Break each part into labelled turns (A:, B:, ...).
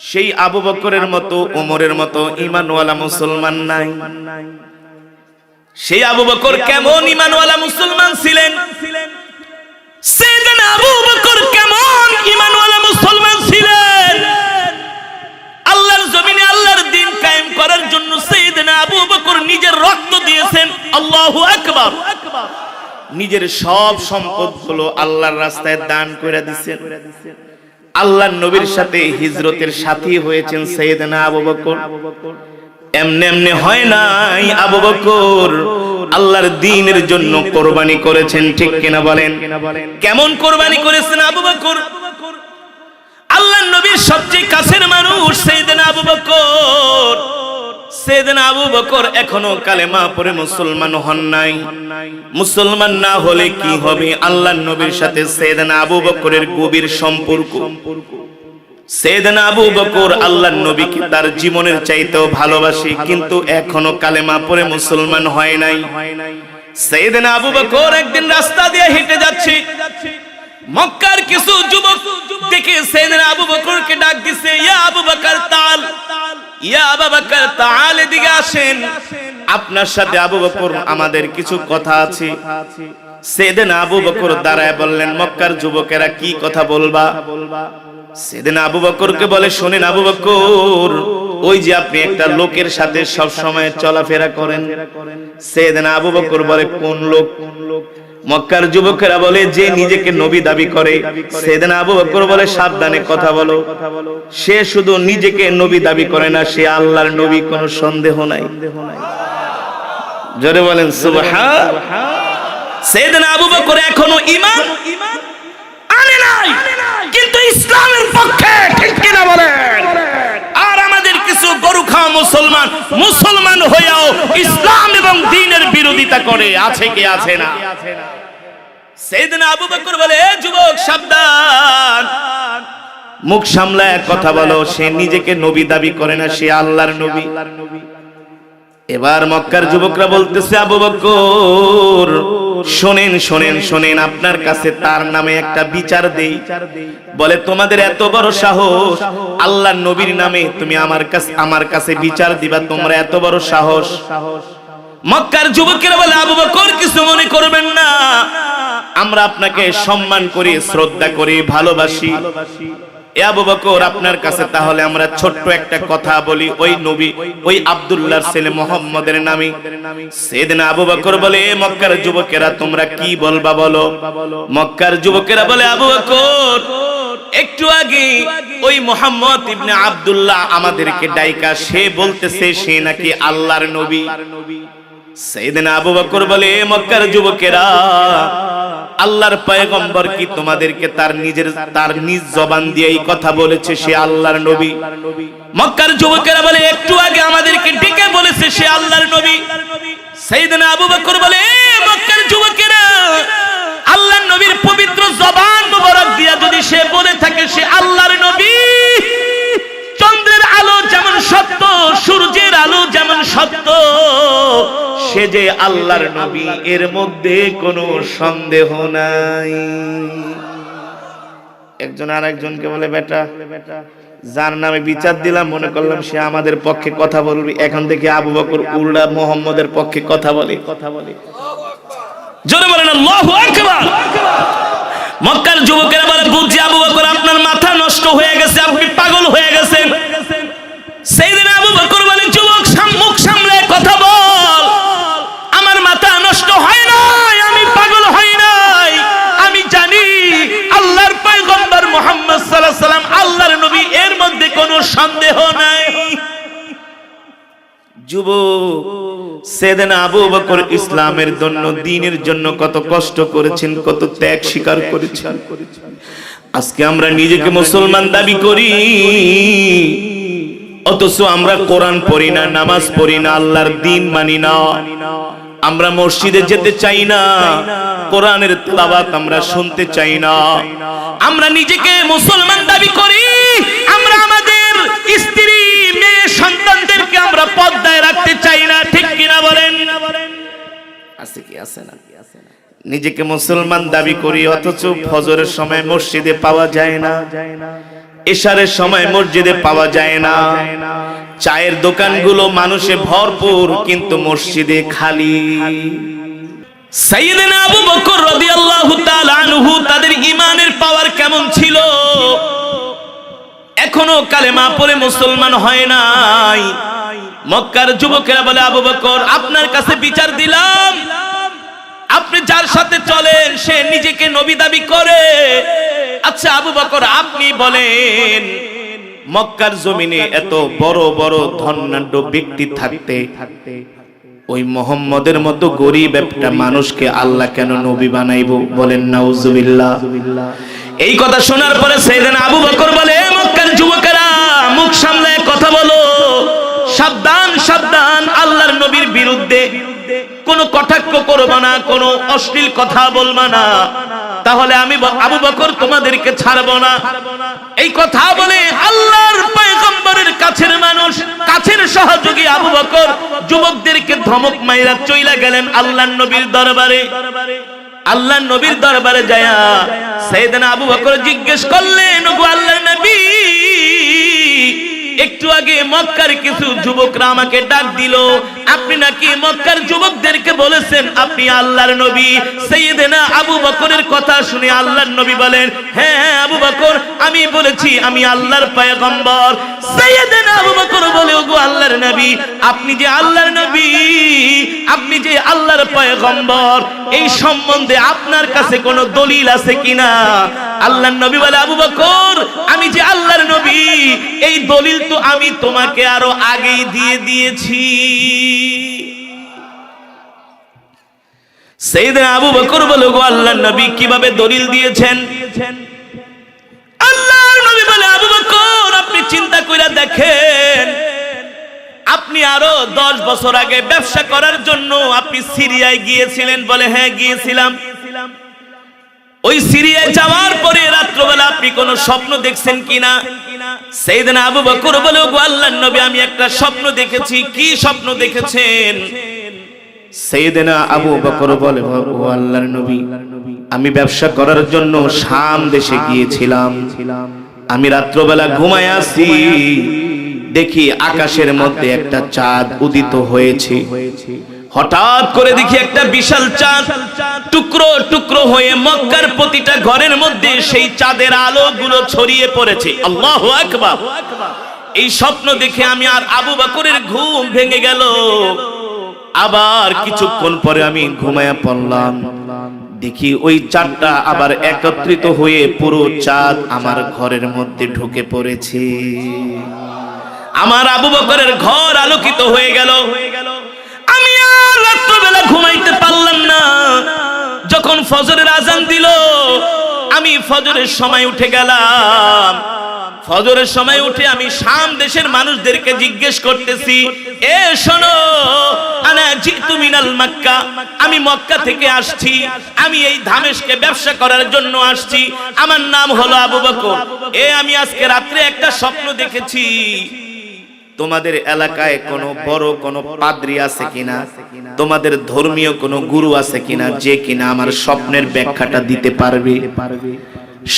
A: সেই আবু বকরের মতো ওমরের মতো ঈমানওয়ালা মুসলমান নাই। সেই আবু বকর কেমন ঈমানওয়ালা মুসলমান ছিলেন, সাইয়েদনা আবু বকর কেমন ঈমানওয়ালা মুসলমান ছিলেন। আল্লাহর জমিনে আল্লাহর দ্বীন কায়েম করার জন্য সাইয়েদনা আবু বকর নিজের রক্ত দিয়েছেন। আল্লাহু আকবার। নিজের সব সম্পদগুলো আল্লাহর রাস্তায় দান করে দিয়েছেন। আল্লাহর নবীর সাথে হিজরতের সাথী হয়েছেন সাইয়েদনা আবু বকর। এমনি এমনি হয় নাই, আবু বকর আল্লাহর দ্বীনের জন্য কোরবানি করেছেন, ঠিক কিনা বলেন? কেমন কোরবানি করেছেন আবু বকর? আল্লাহর নবীর সবচেয়ে কাছের মানুষ সাইয়েদনা আবু বকর। সাইয়েদনা আবু বকর এখনো কালেমা পড়ে মুসলমান হন নাই। মুসলমান না হলে কি হবে? আল্লাহর নবীর সাথে সাইয়েদনা আবু বকরের গভীর সম্পর্ক। সাইয়েদনা আবু বকর আল্লাহর নবীকে তার জীবনের চাইতেও ভালোবাসে, কিন্তু এখনো কালেমা পড়ে মুসলমান হয় নাই। সাইয়েদনা আবু বকর একদিন রাস্তা দিয়ে হেঁটে যাচ্ছে, মক্কার কিছু যুবক দেখে সাইয়েদনা আবু বকরকে ডাক দিছে, ইয়া আবু বকর তাল, ইয়া আবু বকর তাল, এদিকে আসেন, আপনার সাথে আবু বকর আমাদের কিছু কথা আছে। সাইয়েদনা আবু বকর দাঁড়ায় বললেন, মক্কার যুবকেরা কি কথা বলবা? সাইয়েদনা আবু বকরকে বলে, শুনেন আবু বকর, ওই যে আপনি একটা লোকের সাথে সব সময় চলাফেরা করেন। সাইয়েদনা আবু বকর বলে, কোন লোক? মক্কার যুবকেরা বলে, যে নিজেকে নবী দাবি করে। সাইয়েদনা আবু বকর বলে, সাবধানে কথা বলো, সে শুধু নিজেকে নবী দাবি করে না, সে আল্লাহর নবী, কোনো সন্দেহ নাই। জোরে বলেন সুবহান। সাইয়েদনা আবু বকর এখনো ঈমান আনে নাই, কিন্তু ইসলামের পক্ষে, ঠিক কিনা বলেন? আর আমাদের কিছু গরু খাওয়া মুসলমান, মুসলমান হয়েও ইসলাম এবং দ্বীনের বিরোধিতা করে, আছে কি আছে না? সাইয়েদনা আবু বকর বলে, এ যুবক সাবধান, মুখ সামলায় কথা বলো, সে নিজেকে নবী দাবি করে না, সে আল্লাহর নবী। এবার মক্কার যুবকরা বলতেছে, আবু বকর শোনেন শোনেন শোনেন, আপনার কাছে তার নামে একটা বিচার দেই। বলে, তোমাদের এত বড় সাহস, আল্লাহর নবীর নামে তুমি আমার কাছে বিচার দিবা, তোমরা এত বড় সাহস? মক্কার যুবকেরা বলে, আবু বকর কিছু মনে করবেন না, আমরা আপনাকে সম্মান করি, শ্রদ্ধা করি, ভালোবাসি। এ আবু বকর, আপনার কাছে তাহলে আমরা ছোট্ট একটা কথা বলি, ওই নবী, ওই আব্দুল্লাহর ছেলে মুহাম্মদের নামে। সাইয়েদনা আবু বকর বলে, এ মক্কার যুবকেরা তোমরা কি বলবা বলো? মক্কার যুবকেরা বলে, আবু বকর একটু আগে ওই মুহাম্মদ ইবনে আব্দুল্লাহ আমাদেরকে ডাইকা, সে বলতেছে সে নাকি আল্লাহর নবী। সাইয়েদনা আবু বকর বলে, এ মক্কার যুবকেরা, আল্লাহর পয়গম্বর কি তোমাদেরকে তার নিজ জবান দিয়ে এই কথা বলেছে সে আল্লাহর নবী? মক্কার যুবকেরা বলে, একটু আগে আমাদেরকে ডেকে বলেছে সে আল্লাহর নবী। সাইয়েদনা আবু বকর বলে, মক্কার যুবকেরা, আল্লাহর নবীর পবিত্র জবান মোবারক দিয়া যদি সে বলে থাকে সে আল্লাহর নবী, চন্দ্রের আলো যেমন সত্য, সূর্যের আলো যেমন সত্য, সে যে আল্লাহর নবী, এর মধ্যে কোনো সন্দেহ নাই। একজন আর একজনকে বলে, বেটা, যার নামে বিচার দিলাম মনে করলাম সে আমাদের পক্ষে কথা বলবি, এখন থেকে আবু বকর উল্টা মুহাম্মদের পক্ষে কথা বলে। জোরে বলেন আল্লাহু আকবার। মক্কার যুবকেরা বলে, বুঝছি আবু বকর আপনার মাথা নষ্ট হয়ে গেছে, আপনি পাগল হয়ে গেছেন। সাইয়েদনা আবু বকর বলে, যুবক মুখ সামলে কথা বল, আমার মাথা নষ্ট হয় নাই, আমি পাগল হই নাই, আমি জানি আল্লাহর পয়গম্বর মুহাম্মদ সাল্লাল্লাহু আলাইহি সাল্লাম আল্লাহর নবী, এর মধ্যে কোনো সন্দেহ নাই। যুবক, সাইয়েদনা আবু বকর ইসলামের জন্য, দ্বীনের জন্য কত কষ্ট করেছেন, কত ত্যাগ স্বীকার করেছেন। আজকে আমরা নিজেকে মুসলমান দাবি করি, অথচ আমরা কোরআন পড়ি না, নামাজ পড়ি না, আল্লাহর দ্বীন মানি না। আমরা মসজিদে যেতে চাই না, কোরআনের তেলাওয়াত আমরা শুনতে চাই না। আমরা নিজেকে মুসলমান দাবি করি, আমরা আমাদের স্ত্রী, মেয়ে, সন্তানদেরকে আমরা পর্দায় রাখতে চাই না, ঠিক কিনা বলেন? আছে কি আছে না? নিজেকে মুসলমান দাবি করি, অথচ ফজরের সময় মসজিদে পাওয়া যায় না। এশারের সময় মসজিদে পাওয়া যায় না। চায়ের দোকানগুলো মানুষে ভরপুর, কিন্তু মসজিদে খালি। সাইয়েদনা আবু বকর রাদিয়াল্লাহু তাআলা আনহু তাদের ঈমানের পাওয়ার কেমন ছিল, এখনো কালেমা পড়ে মুসলমান হয় নাই। মক্কার যুবকেরা বলে, আবু বকর আপনার কাছে বিচার দিলাম, আপনি যার সাথে চলেন সে নিজেকে নবী দাবি করে। আচ্ছা আবু বকর আপনি বলেন, মক্কার জমিনে এত বড় বড় ধনাঢ্য ব্যক্তি থাকতে ওই মুহাম্মদের মতো গরিব একটা মানুষকে আল্লাহ কেন নবী বানাইবো? বলেন নাউজুবিল্লাহ। এই কথা শোনার পরে সাইয়েদনা আবু বকর বলে, মক্কার যুবকেরা মুখ সামলায় কথা বলো, সাবধান সাবধান, আল্লাহর নবীর বিরুদ্ধে কোনো কটাক্ষ করবা না, কোনো অশ্লীল কথা বলবা না, তাহলে আমি আবু বকর তোমাদেরকে ছাড়বো না। এই কথা বলে আল্লাহর পয়গম্বরের কাছের মানুষ, কাছের সহযোগী আবু বকর যুবকদেরকে ধমক মাইরা চইলা গেলেন আল্লাহর নবীর দরবারে। আল্লাহর নবীর দরবারে যায়া সাইয়েদনা আবু বকর জিজ্ঞেস করলেন, ওগো আল্লাহর নবী, একটু আগে মক্কার কিছু যুবকরা আমাকে ডাক দিল, আপনি নাকি মক্কার যুবকদেরকে বলেছেন আপনি আল্লাহর নবী। সাইয়েদনা আবু বকরের কথা শুনে আল্লাহর নবী বলেন, হ্যাঁ হ্যাঁ আবু বকর, আমি বলেছি আমি আল্লাহর পয়গম্বর। সাইয়েদনা আবু বকর বলে, ওগো আল্লাহর নবী, আপনি যে আল্লাহর নবী, আপনি যে আল্লাহর পয়গম্বর, এই সম্বন্ধে আপনার কাছে কোনো দলিল আছে কিনা? আল্লাহর নবী বলে, আবু বকর, আমি যে আল্লাহর নবী এই দলিল তো আমি তোমাকে আরো আগেই দিয়ে দিয়েছি। সাইয়েদনা আবু বকর বলে, গো আল্লাহর নবী কিভাবে দলিল দিয়েছেন? আল্লাহর নবী বলে, আবু বকর আপনি চিন্তা কইরা দেখেন, আপনি আরো 10 বছর আগে ব্যবসা করার জন্য আপনি সিরিয়ায় গিয়েছিলেন। বলে, হ্যাঁ গিয়েছিলাম। ওই সিরিয়ায় যাওয়ার পরে রাত্রবেলা আপনি কোনো স্বপ্ন দেখছেন কিনা? সাইয়েদনা আবু বকর বলে, ওগো আল্লাহর নবী আমি একটা স্বপ্ন দেখেছি। কি স্বপ্ন দেখেছেন? সাইয়েদনা আবু বকর বলে, ও আল্লাহর নবী, আমি ব্যবসা করার জন্য শাম দেশে গিয়েছিলাম। আমি রাত্রবেলা ঘুমায় আছি, দেখি আকাশের মধ্যে একটা চাঁদ উদিত হয়েছে। হঠাৎ করে দেখি একটা বিশাল চাঁদ টুকরো টুকরো হয়ে মক্কার প্রতিটা ঘরের মধ্যে সেই চাঁদের আলোগুলো ছড়িয়ে পড়েছে। আল্লাহু আকবার। এই স্বপ্ন দেখে আমি আর আবু বকরের ঘুম ভেঙে গেল। আবার কিছুক্ষণ পরে আমি ঘুমায়া পড়লাম, দেখি ওই চাঁদটা আবার একত্রিত হয়ে পুরো চাঁদ আমার ঘরের মধ্যে ঢুকে পড়েছে। আমার আবু বকরের ঘর আলোকিত হয়ে গেল। আমি আর রাত্রিবেলা ঘুমাইতে পারলাম না। যখন ফজরের আজান দিল, আমি ফজরের সময় উঠে গেলাম। ফজরের সময় উঠে আমি শাম দেশের মানুষদেরকে জিজ্ঞেস করতেছি, এ শোনো, আনা জিতু মিনাল মক্কা, আমি মক্কা থেকে আসছি, আমি এই দামেস্কে ব্যবসা করার জন্য আসছি, আমার নাম হলো আবু বকর। আমি আজকে রাত্রে একটা স্বপ্ন দেখেছি, তোমাদের এলাকায় কোনো বড় কোনো পাদ্রী আছে কিনা, তোমাদের ধর্মীয় কোনো গুরু আছে কিনা, যে কিনা আমার স্বপ্নের ব্যাখ্যাটা দিতে পারবে?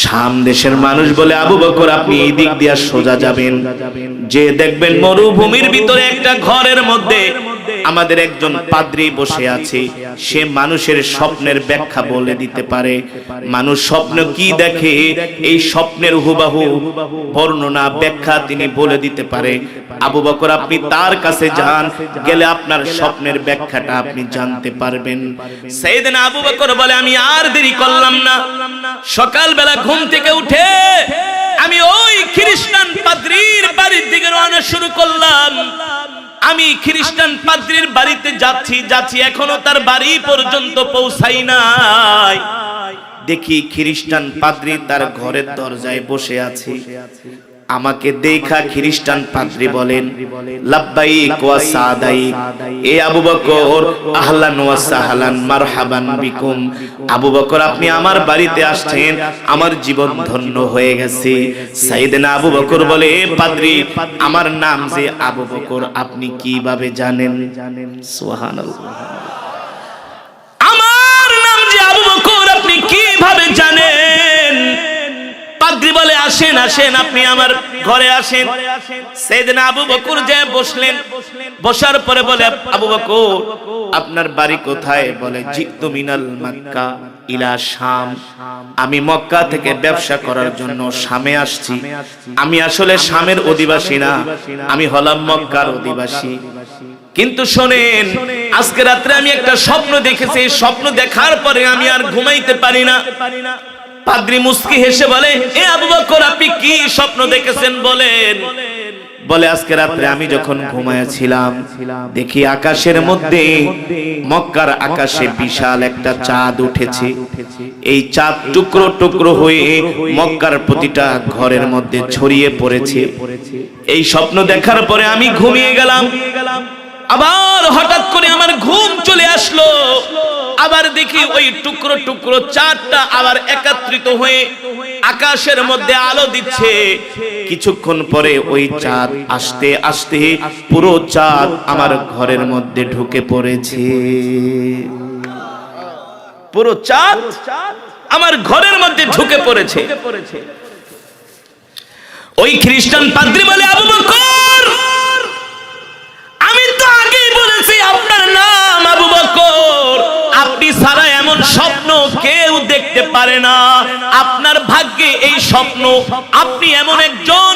A: শাম দেশের মানুষ বলে, আবু বকর আপনি এই দিক দিয়ে সোজা যাবেন, যে দেখবেন মরুভূমির ভিতরে একটা ঘরের মধ্যে আমাদের একজন পাদ্রী বসে আছে, সে মানুষের স্বপ্নের ব্যাখ্যা বলে দিতে পারে। মানুষ স্বপ্ন কি দেখে এই স্বপ্নের হুবাহু বর্ণনা ব্যাখ্যা তিনি বলে দিতে পারে। আবু বকর আপনি তার কাছে যান, গেলে আপনার স্বপ্নের ব্যাখ্যাটা আপনি জানতে পারবেন। সাইয়েদনা আবু বকর বলে, আমি আর দেরি করলাম না। সকালবেলা ঘুম থেকে উঠে আমি ওই খ্রিস্টান পাদ্রীর বাড়ির দিকে রওনা শুরু করলাম। আমি খ্রিস্টান পাদ্রীর বাড়িতে যাচ্ছি, এখনো তার বাড়ি পর্যন্ত পৌঁছাই নাই। দেখি খ্রিস্টান পাদ্রী তার ঘরের দরজায় বসে আছে। আমাকে দেখা খ্রিস্টান পাদ্রী বলেন, লাব্বাইক ওয়া সাদাইক, এ আবু বকর, আহলান ওয়া সাহলান, মারহাবান বিকুম। আবু বকর আপনি আমার বাড়িতে আসছেন, আমার জীবন ধন্য হয়ে গেছে। সাইয়েদনা আবু বকর বলে, এ পাদ্রী, আমার নাম যে আবু বকর আপনি কিভাবে জানেন? সুবহানাল্লাহ। আমার নাম যে আবু বকর আপনি কিভাবে জানেন? পাদ্রী বলে আসেন আসেন আপনি আমার ঘরে আসেন। সাইয়েদনা আবু বকর যে বসলেন, বসার পরে বলে আবু বকর আপনার বাড়ি কোথায়? বলে জিতু মিনাল মক্কা ইলা শাম, আমি মক্কা থেকে ব্যবসা করার জন্য শামে আসছি। আমি আসলে শামের অধিবাসী না, আমি হলাম মক্কার অধিবাসী। কিন্তু শোনেন, আজকে রাত্রে আমি একটা স্বপ্ন দেখেছি, এই স্বপ্ন দেখার পরে আমি আর ঘুমাইতে পারি না। পাদ্রী মুস্কি হেসে বলে এ আবু বকর আপনি কি স্বপ্ন দেখেছেন বলেন? বলে আজকে রাত্রে আমি যখন ঘুমায়াছিলাম দেখি আকাশের মধ্যে, মক্কার আকাশে বিশাল একটা চাঁদ উঠেছে। এই চাঁদ টুকরো টুকরো হয়ে মক্কার প্রতিটা ঘরের মধ্যে ছড়িয়ে পড়েছে। এই স্বপ্ন দেখার পরে আমি ঘুমিয়ে গেলাম। আবার হঠাৎ করে আমার ঘুম চলে আসলো, আবার দেখি ওই টুকরো টুকরো চাঁদটা আবার একত্রিত হয়ে আকাশের মধ্যে আলো দিচ্ছে। কিছুক্ষণ পরে ওই চাঁদ আস্তে আস্তে পুরো চাঁদ আমার ঘরের মধ্যে ঢুকে পড়েছে। পুরো চাঁদ আমার ঘরের মধ্যে ঢুকে পড়েছে। ওই খ্রিস্টান পাদ্রী বলে আবু বকর আমি তো আগেই বলেছি আপনার নাম আবু বকর, আপনি ছাড়া এমন স্বপ্ন কেউ দেখতে পারে না। আপনার ভাগ্যে এই স্বপ্ন, আপনি এমন একজন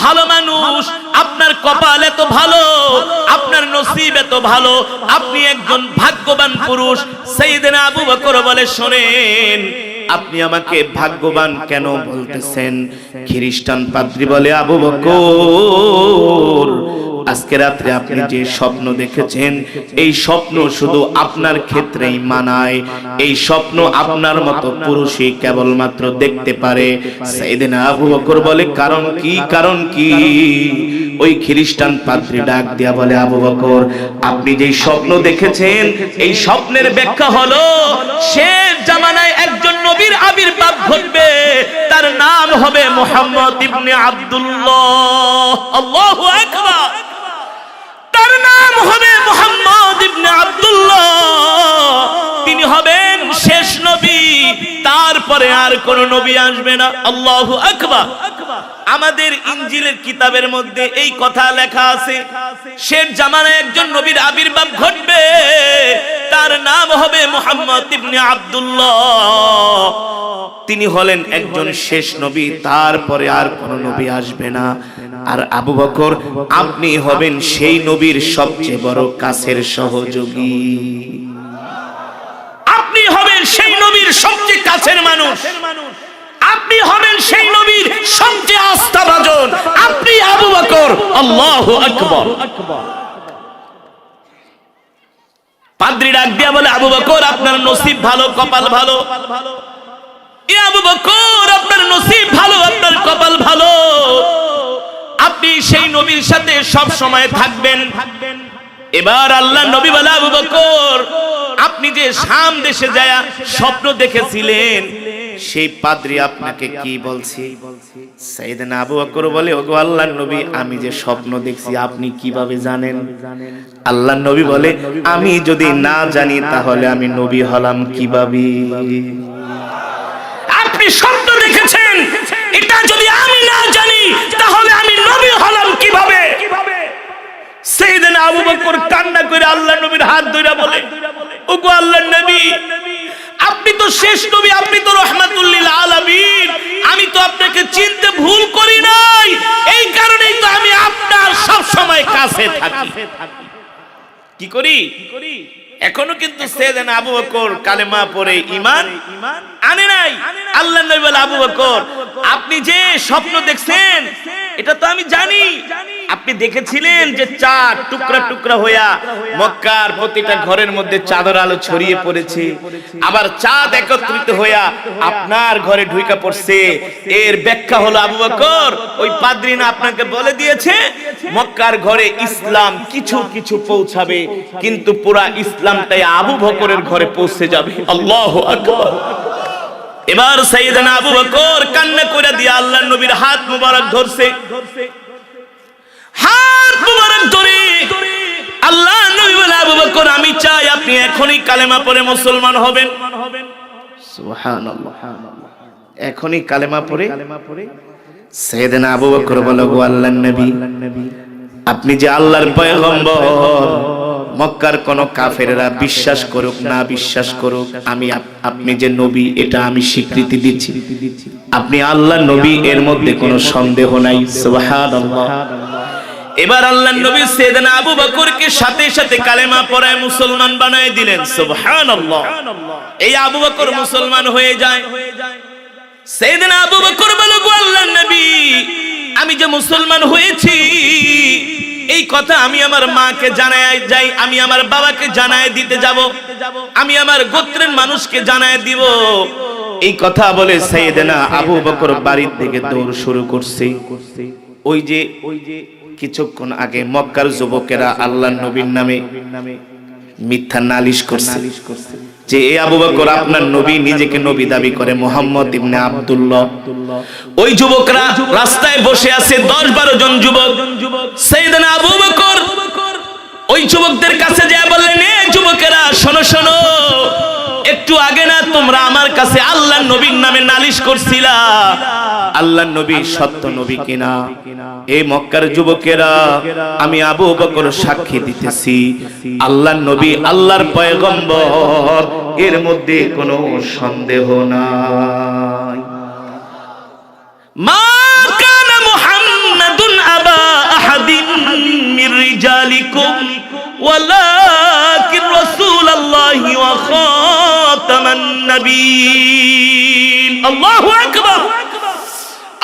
A: ভালো মানুষ, আপনার কপাল এত ভালো, আপনার নসিব এত ভালো, আপনি একজন ভাগ্যবান পুরুষ। সাইয়েদনা আবু বকর বলে শোনেন, আপনি আমাকে ভাগ্যবান কেন বলতেছেন? খ্রিস্টান পাদ্রী বলে আবু বকর আজকে রাত্রে আপনি যে স্বপ্ন দেখেছেন এই স্বপ্ন শুধু আপনার ক্ষেত্রেই মানায়। এই স্বপ্ন আপনার মতো পুরুষই কেবলমাত্র দেখতে পারে। সাইয়েদনা আবু বকর বলে কারণ কি? কারণ কি? ওই খ্রিস্টান পাদ্রী ডাক দিয়া বলে আবু বকর আপনি যে স্বপ্ন দেখেছেন এই স্বপ্নের ব্যাখ্যা হলো শেষ জামানায় একজন নবীর আবির্ভাব ঘটবে, তার নাম হবে মুহাম্মদ ইবনে আব্দুল্লাহ। আল্লাহু আকবার। তার নাম হবে মুহাম্মদ ইবনে আব্দুল্লাহ। তিনি হবেন শেষ নবী, তারপরে আর কোন নবী আসবে না। আল্লাহু আকবার। আমাদের ইনজিলের কিতাবের মধ্যে এই কথা লেখা আছে, শেষ জামানায় একজন নবীর আবির্ভাব ঘটবে, তার নাম হবে মুহাম্মদ ইবনে আব্দুল্লাহ। তিনি হলেন একজন শেষ নবী, তারপরে আর কোন নবী আসবে না। আর আবু বকর আপনি হবেন সেই নবীর সবচেয়ে বড় কাছের সহযোগী, আপনি হবেন সেই নবীর সবচেয়ে কাছের মানুষ, আপনি হবেন সেই নবীর সবচেয়ে আস্থাভাজন, আপনি আবু বকর। আল্লাহু আকবার। পাদ্রী ডাক দিয়া বলে আবু বকর আপনার নসিব ভালো, কপাল ভালো। এ আবু বকর আপনার নসিব ভালো, আপনার কপাল ভালো, আপনি সেই নবীর সাথে সব সময় থাকবেন। এবার আল্লাহ নবী বলে আবু বকর আপনি যে শাম দেশে যায় স্বপ্ন দেখেছিলেন সেই পাদ্রী আপনাকে কি বলছে? সাইয়েদনা আবু বকর বলে ওগো আল্লাহর নবী আমি যে স্বপ্ন দেখছি আপনি কিভাবে জানেন? আল্লাহর নবী বলে আমি যদি না জানি তাহলে আমি নবী হলাম কিভাবে? আপনি স্বপ্ন দেখেছেন এটা যদি আমি না জানি তাহলে আমি নবী হলাম কিভাবে? সাইয়েদনা আবু বকর কান্না করে আল্লাহর নবীর হাত ধরে বলে ওগো আল্লাহর নবী আপনি তো শেষ নবী, আপনি তো রাহমাতুল লিল আলামিন, আমি তো আপনাকে চিনতে ভুল করি নাই, এই কারণেই তো আমি আপনার সব সময় কাছে থাকি। কি করি? এখনো কিন্তু সাইয়েদনা আবু বকর কালেমা পড়ে ঈমান আনে নাই। আল্লাহর নবী বলে আবু বকর আপনি যে স্বপ্ন দেখছেন এটা তো আমি জানি। আপনি দেখেছিলেন যে চাঁদ টুকরা টুকরা হইয়া মক্কার প্রতিটা ঘরের মধ্যে চাঁদের আলো ছড়িয়ে পড়েছে, আবার চাঁদ একত্রিত হইয়া আপনার ঘরে ঢুকে পড়ছে। এর ব্যাখ্যা হলো আবু বকর ওই পাদ্রী না আপনাকে বলে দিয়েছে মক্কার ঘরে ইসলাম কিছু কিছু পৌঁছাবে, কিন্তু পুরা ইসলামটাই আবু বকরের ঘরে পৌঁছে যাবে। আল্লাহু আকবার। এবার সাইয়েদনা আবু বকর কান্না করে দিয়ে আল্লাহর নবীর হাত মুবারক ধরছে, হাত মুবারক ধরে আল্লাহর নবী বলে আবু বকর আমি চাই আপনি এখনই কালেমা পড়ে মুসলমান হবেন। সুবহানাল্লাহ। এখনই কালেমা পড়ে সাইয়েদনা আবু বকর বলে, গো আল্লাহর নবী, আপনি যে আল্লাহর পয়গম্বর, মক্কার কোন কাফেররা বিশ্বাস করুক না বিশ্বাস করুক, আপনি যে নবী এটা আমি স্বীকৃতি দিচ্ছি, আপনি আল্লাহর নবী, এর মধ্যে কোনো সন্দেহ নাই। সুবহানাল্লাহ। এবার আল্লাহর নবী সাইয়েদনা আবু বকরকে সাথে সাথে কালেমা পড়ায় মুসলমান বানায় দিলেন। সুবহানাল্লাহ। এই আবু বকর মুসলমান হয়ে যায়। সাইয়েদনা আবু বকর বলে, গো আল্লাহর নবী, আমি যে মুসলমান হয়েছি এই কথা আমি আমার মাকে জানায় যাই, আমি আমার বাবাকে জানায় দিতে যাব, আমি আমার গোত্রের মানুষকে জানায় দিব। এই কথা বলে সাইয়েদনা আবু বকর বাড়ির দিকে দৌড় শুরু করছে। ওই যে কিছুক্ষণ আগে মক্কার যুবকেরা আল্লাহর নবীর নামে মিথ্যা নালিশ করছে যে এই আবু বকর আপনার নবী, নিজেকে নবী দাবি করে, মুহাম্মদ ইবনে আব্দুল্লাহ। ওই যুবকরা রাস্তায় বসে আছে, 10-12 জন যুবক। সাইয়েদনা আবু বকর ওই যুবকদের কাছে যায় বললেন, এ যুবকেরা শোনো শোনো, একটু আগে না তোমরা আমার কাছে আল্লাহর নবীর নামে নালিশ করছিলা, আল্লাহর নবী সত্য নবী কিনা? এই মক্কার যুবকেরা, আমি আবু বকর সাক্ষী দিতেছি, আল্লাহর নবী আল্লাহর পয়গম্বর, এর মধ্যে কোনো সন্দেহ নাই। মা কানা মুহাম্মাদুন আবা আহাদিন মির রিজালিকুম ওয়ালাকিন রাসূলুল্লাহি ওয়া খাতামান নবিয়্যিন। আল্লাহু আকবার।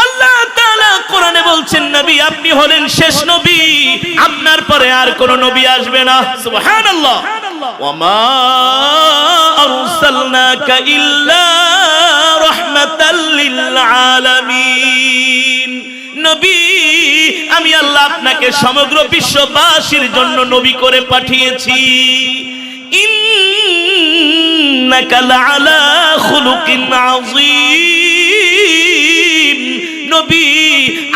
A: আল্লাহ তাআলা কোরআনে বলছেন, নবী আপনি হলেন শেষ নবী, আপনার পরে আর কোন নবী আসবে না। সুবহানাল্লাহ। ওয়া মা আরসালনাকা ইল্লা রাহমাতাল লিল আলামিন। নবী, আমি আল্লাহ আপনাকে সমগ্র বিশ্ববাসীর জন্য নবী করে পাঠিয়েছি। ইন্নাকা লাআলা খুলুকিন আযীম। নবী,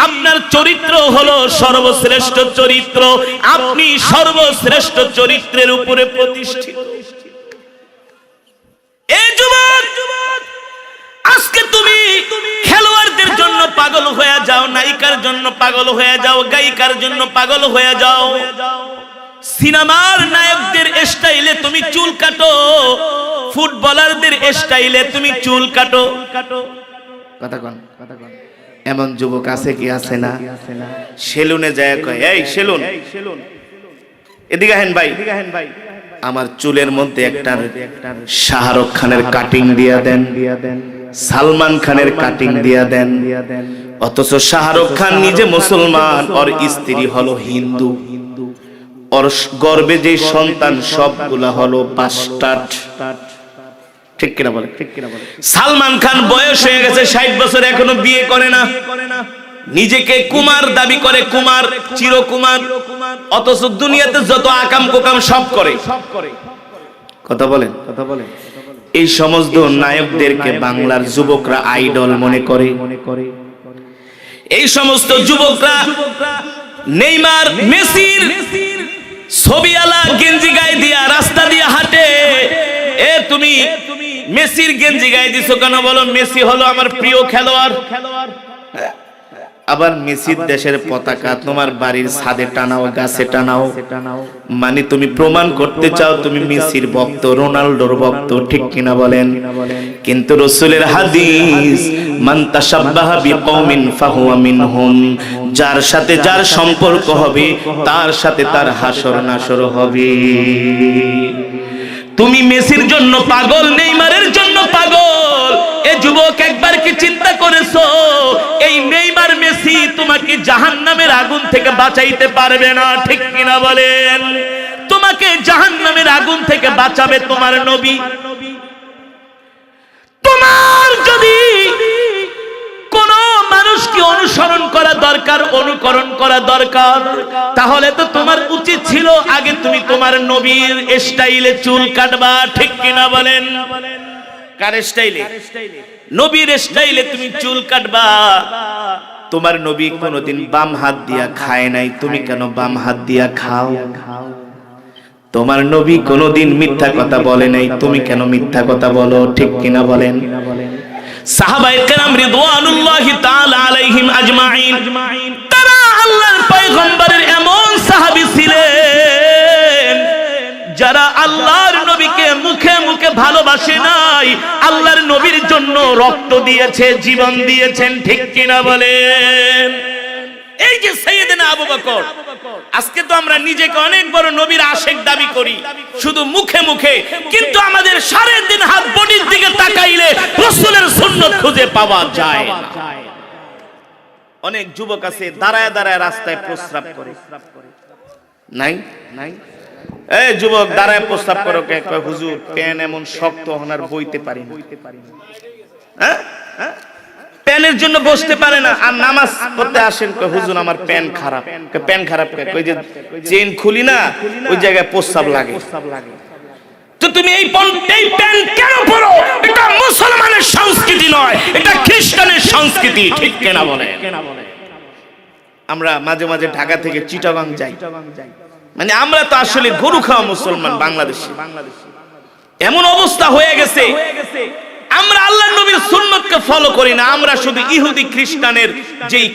A: আপনার চরিত্র হলো সর্বশ্রেষ্ঠ চরিত্র, আপনি সর্বশ্রেষ্ঠ চরিত্রের উপরে প্রতিষ্ঠিত। এই যুবক, আজকে তুমি খেলোয়াড়দের জন্য পাগল হয়ে যাও, নায়িকার জন্য পাগল হয়ে যাও, গায়িকার জন্য পাগল হয়ে যাও, সিনেমার নায়কদের স্টাইলে তুমি চুল কাটো, ফুটবলারদের স্টাইলে তুমি চুল কাটো। কথা কন। এমন যুবক আছে কি আছে না? সেলুনে যায় কয়, এই সেলুন, এদিকে হেন ভাই, আমার চুলের মধ্যে একটা শাহরুখ খানের কাটিং দিয়া দেন, সালমান খানের কাটিং দিয়া দেন। অথচ শাহরুখ খান নিজে মুসলমান, ওর স্ত্রী হলো হিন্দু, ওর গর্ভে যে সন্তান সবগুলা হলো বাস্টার্ড। ঠিক কিনা বলে? সালমান খান বয়স হয়ে গেছে 60 বছর, এখনো বিয়ে করে না, নিজেকে কুমার দাবি করে, কুমার, চিরকুমার, অথচ দুনিয়াতে যত আকাম কোকাম সব করে। কথা বলেন। এই সমস্ত নায়কদেরকে বাংলার যুবকরা আইডল মনে করে। এই সমস্ত যুবকরা নেইমার, মেসির ছবিওয়ালা গেঞ্জি গায়ে দিয়া রাস্তা দিয়ে হাঁটে। এ তুমি মেসির গেঞ্জি গায়ে দিছো কেন? বলো মেসি হলো আমার প্রিয় খেলোয়াড়। আবার মেসির দেশের পতাকা তোমার বাড়ির ছাদে টানাও, গাছে টানাও, মানে তুমি প্রমাণ করতে চাও তুমি মেসির ভক্ত, রোনাল্ডোর ভক্ত। ঠিক কিনা বলেন? কিন্তু রাসূলের হাদিস, মান তাশাব্বাহা বিকওমিন ফাহুয়া মিনহুম, যার সাথে যার সম্পর্ক হবে তার সাথে তার হাসর নাসর হবে। তুমি মেসির জন্য পাগল, নেইমারের জন্য পাগল। এ যুবক, একবার কি চিন্তা করেছো এই নেইমার, মেসি তোমাকে জাহান্নামের আগুন থেকে বাঁচাইতে পারবে না? ঠিক কিনা বলেন? তোমাকে জাহান্নামের আগুন থেকে বাঁচাবে তোমার নবী। তোমার যদি কোন মানুষকে অনুসরণ করা দরকার, অনুকরণ করা দরকার, তাহলে তো তোমার উচিত ছিল আগে তুমি তোমার নবীর স্টাইলে চুল কাটবা। ঠিক কিনা বলেন? কার স্টাইলে? নবীর স্টাইলে তুমি চুল কাটবা। তোমার নবী কোনোদিন বাম হাত দিয়া খায় নাই, তুমি কেন বাম হাত দিয়া খাও? তোমার নবী কোনোদিন মিথ্যা কথা বলে নাই, তুমি কেন মিথ্যা কথা বলো? ঠিক কিনা বলেন? সাহাবায়ে কেরাম রিদওয়ানুল্লাহি তাআলা আলাইহিম আজমাইন, তারা আল্লাহর পয়গম্বরের এমন সাহাবী ছিলেন যারা আল্লাহর নবীকে মুখে মুখে ভালোবাসে নাই, আল্লাহর নবীর জন্য রক্ত দিয়েছে, জীবন দিয়েছেন। ঠিক কিনা বলেন? এই যে সাইয়েদনা আবু বকর, আজকে তো আমরা নিজেকে অনেক বড় নবীর আশিক দাবি করি শুধু মুখে মুখে, কিন্তু আমাদের সাড়ে দিন হাত বডির দিকে তাকাইলে রাসূলের সুন্নাত খুঁজে পাওয়া যায় না। অনেক যুবক আছে দাঁড়ায় দাঁড়ায় রাস্তায় প্রস্রাব করে, নাই নাই এই যুবক দাঁড়ায় প্রস্রাব করো কে? কয় হুজুর প্যান এমন শক্ত হনার বইতে পারি না। হ্যাঁ, প্যানের জন্য বসতে পারে না, আর নামাজ পড়তে আসেন কয় হুজুর আমার প্যান খারাপ। প্যান খারাপ কই যে চেইন খুলি না ওই জায়গায় প্রস্রাব লাগে। তো তুমি এই প্যান কেন পরো? এটা মুসলমানের সংস্কৃতি নয়, এটা খ্রিস্টানের সংস্কৃতি। ঠিক কিনা বলে? আমরা মাঝে মাঝে ঢাকা থেকে চিটাগাং যাই, মানে আমরা তো আসলে গরু খাওয়া মুসলমান বাংলাদেশে। এমন অবস্থা হয়ে গেছে আমরা আল্লাহর নবীর সুন্নাতকে ফলো করি না, আমরা শুধু ইহুদি খ্রিস্টানের যেই